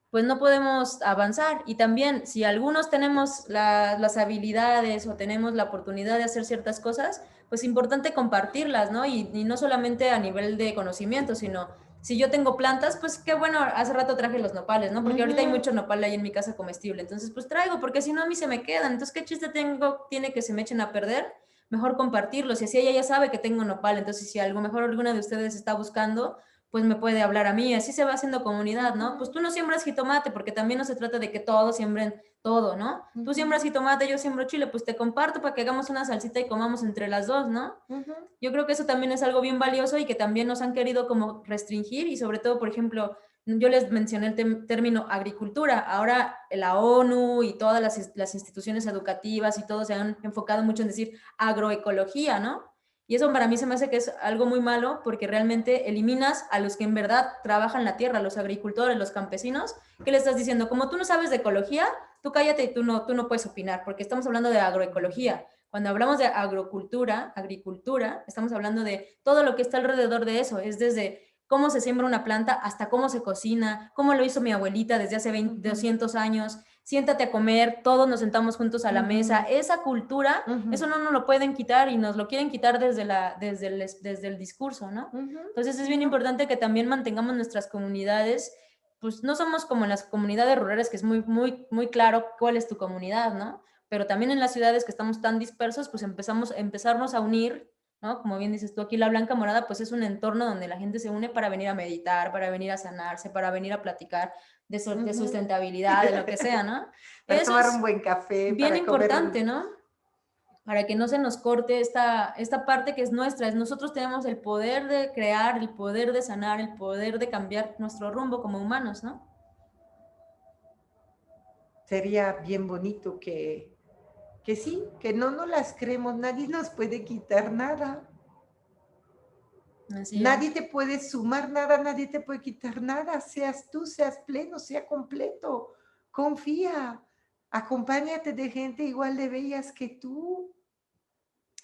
pues no podemos avanzar. Y también, si algunos tenemos las habilidades o tenemos la oportunidad de hacer ciertas cosas, pues es importante compartirlas, ¿no? Y no solamente a nivel de conocimiento, sino si yo tengo plantas, pues qué bueno, hace rato traje los nopales, ¿no? Porque ahorita hay mucho nopal ahí en mi casa comestible, entonces pues traigo, porque si no a mí se me quedan, entonces qué chiste tiene que se me echen a perder, mejor compartirlos, y así ella ya sabe que tengo nopal, entonces si algo mejor alguna de ustedes está buscando, pues me puede hablar a mí, así se va haciendo comunidad, ¿no? Pues tú no siembras jitomate, porque también no se trata de que todos siembren todo, ¿no? Tú siembras jitomate, yo siembro chile, pues te comparto para que hagamos una salsita y comamos entre las dos, ¿no? Yo creo que eso también es algo bien valioso y que también nos han querido como restringir y sobre todo, por ejemplo, yo les mencioné el término agricultura, ahora la ONU y todas las instituciones educativas y todo se han enfocado mucho en decir agroecología, ¿no? Y eso para mí se me hace que es algo muy malo porque realmente eliminas a los que en verdad trabajan la tierra, los agricultores, los campesinos, que le estás diciendo, como tú no sabes de ecología, tú cállate y tú no puedes opinar, porque estamos hablando de agroecología. Cuando hablamos de agricultura, estamos hablando de todo lo que está alrededor de eso, es desde cómo se siembra una planta hasta cómo se cocina, cómo lo hizo mi abuelita desde hace 200 años, siéntate a comer, todos nos sentamos juntos a la mesa, esa cultura, eso no nos lo pueden quitar y nos lo quieren quitar desde el discurso, ¿no? Entonces es bien importante que también mantengamos nuestras comunidades, pues no somos como en las comunidades rurales que es muy claro cuál es tu comunidad, ¿no? Pero también en las ciudades que estamos tan dispersos, pues empezarnos a unir ¿no? Como bien dices tú, aquí la Blanca Morada pues es un entorno donde la gente se une para venir a meditar, para venir a sanarse, para venir a platicar de sustentabilidad, de lo que sea, ¿no? Para Eso tomar un es buen café, bien para comer importante, ¿no? Para que no se nos corte esta parte que es nuestra. Nosotros tenemos el poder de crear, el poder de sanar, el poder de cambiar nuestro rumbo como humanos, ¿no? Sería bien bonito que sí, que no nos las creemos, nadie nos puede quitar nada. Así Nadie es. te puede sumar nada, nadie te puede quitar nada, seas tú, seas pleno, sea completo. Confía, acompáñate de gente igual de bellas que tú.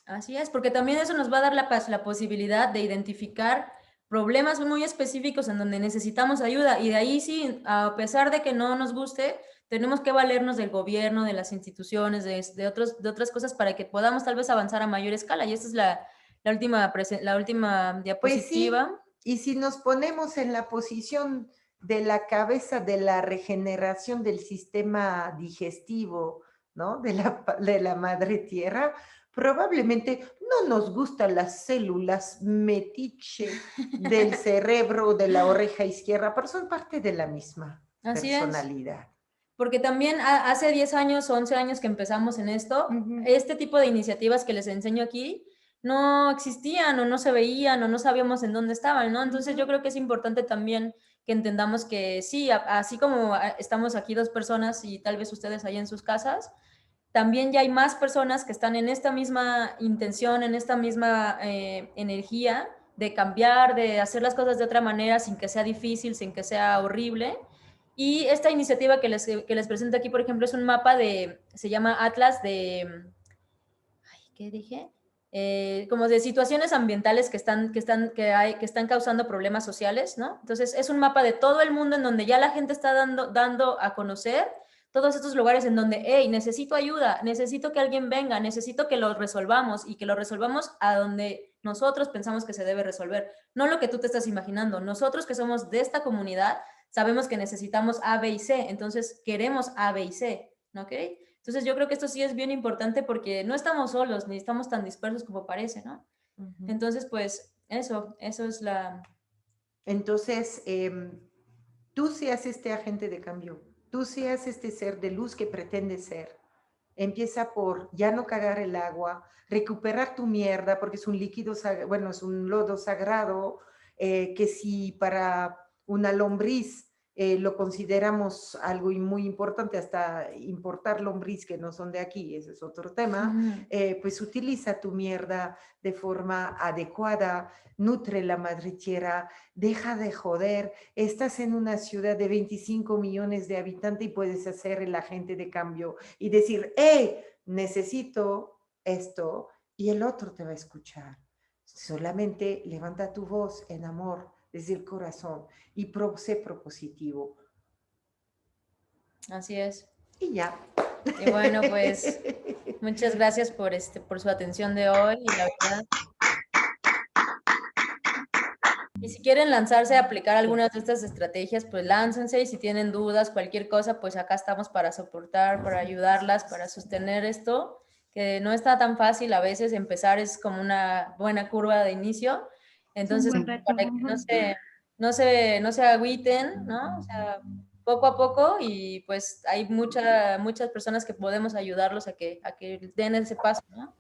Así es, porque también eso nos va a dar la posibilidad de identificar problemas muy específicos en donde necesitamos ayuda y de ahí sí, a pesar de que no nos guste, tenemos que valernos del gobierno, de las instituciones, de otras cosas para que podamos tal vez avanzar a mayor escala. Y esta es la última Pues sí, diapositiva. y si nos ponemos en la posición de la cabeza de la regeneración del sistema digestivo, ¿no? De la madre tierra, probablemente no nos gustan las células metiche del cerebro de la oreja izquierda, pero son parte de la misma Así es. personalidad. Porque también hace 10 años, 11 años que empezamos en esto, este tipo de iniciativas que les enseño aquí no existían o no se veían o no sabíamos en dónde estaban, ¿no? Entonces yo creo que es importante también que entendamos que sí, así como estamos aquí 2 personas y tal vez ustedes ahí en sus casas, también ya hay más personas que están en esta misma intención, en esta misma energía de cambiar, de hacer las cosas de otra manera sin que sea difícil, sin que sea horrible. Y esta iniciativa que les presento aquí, por ejemplo, es un mapa se llama Atlas ¿qué dije? Como de situaciones ambientales que están causando problemas sociales, ¿no? Entonces, es un mapa de todo el mundo en donde ya la gente está dando a conocer todos estos lugares en donde, hey, necesito ayuda, necesito que alguien venga, necesito que lo resolvamos y que lo resolvamos a donde nosotros pensamos que se debe resolver, no lo que tú te estás imaginando. Nosotros que somos de esta comunidad sabemos que necesitamos A, B y C, entonces queremos A, B y C, ¿ok? Entonces yo creo que esto sí es bien importante porque no estamos solos ni estamos tan dispersos como parece, ¿no? Entonces, pues eso es la... Entonces, tú seas este agente de cambio, tú seas este ser de luz que pretendes ser. Empieza por ya no cagar el agua, recuperar tu mierda, porque es un líquido, bueno, es un lodo sagrado, que si para una lombriz lo consideramos algo muy importante, hasta importar lombriz que no son de aquí, ese es otro tema, pues utiliza tu mierda de forma adecuada, nutre la madre tierra, deja de joder, estás en una ciudad de 25 millones de habitantes y puedes hacer el agente de cambio y decir, hey, necesito esto, y el otro te va a escuchar. Solamente levanta tu voz en amor desde el corazón y sé propositivo. Así es. Y ya. Y bueno, pues muchas gracias por su atención de hoy y la verdad. Y si quieren lanzarse a aplicar algunas de estas estrategias, pues láncense y si tienen dudas, cualquier cosa, pues acá estamos para soportar, para ayudarlas, para sostener esto, que no está tan fácil a veces, empezar es como una buena curva de inicio, entonces para que no se agüiten, ¿no? O sea, poco a poco y pues hay muchas personas que podemos ayudarlos a que den ese paso, ¿no?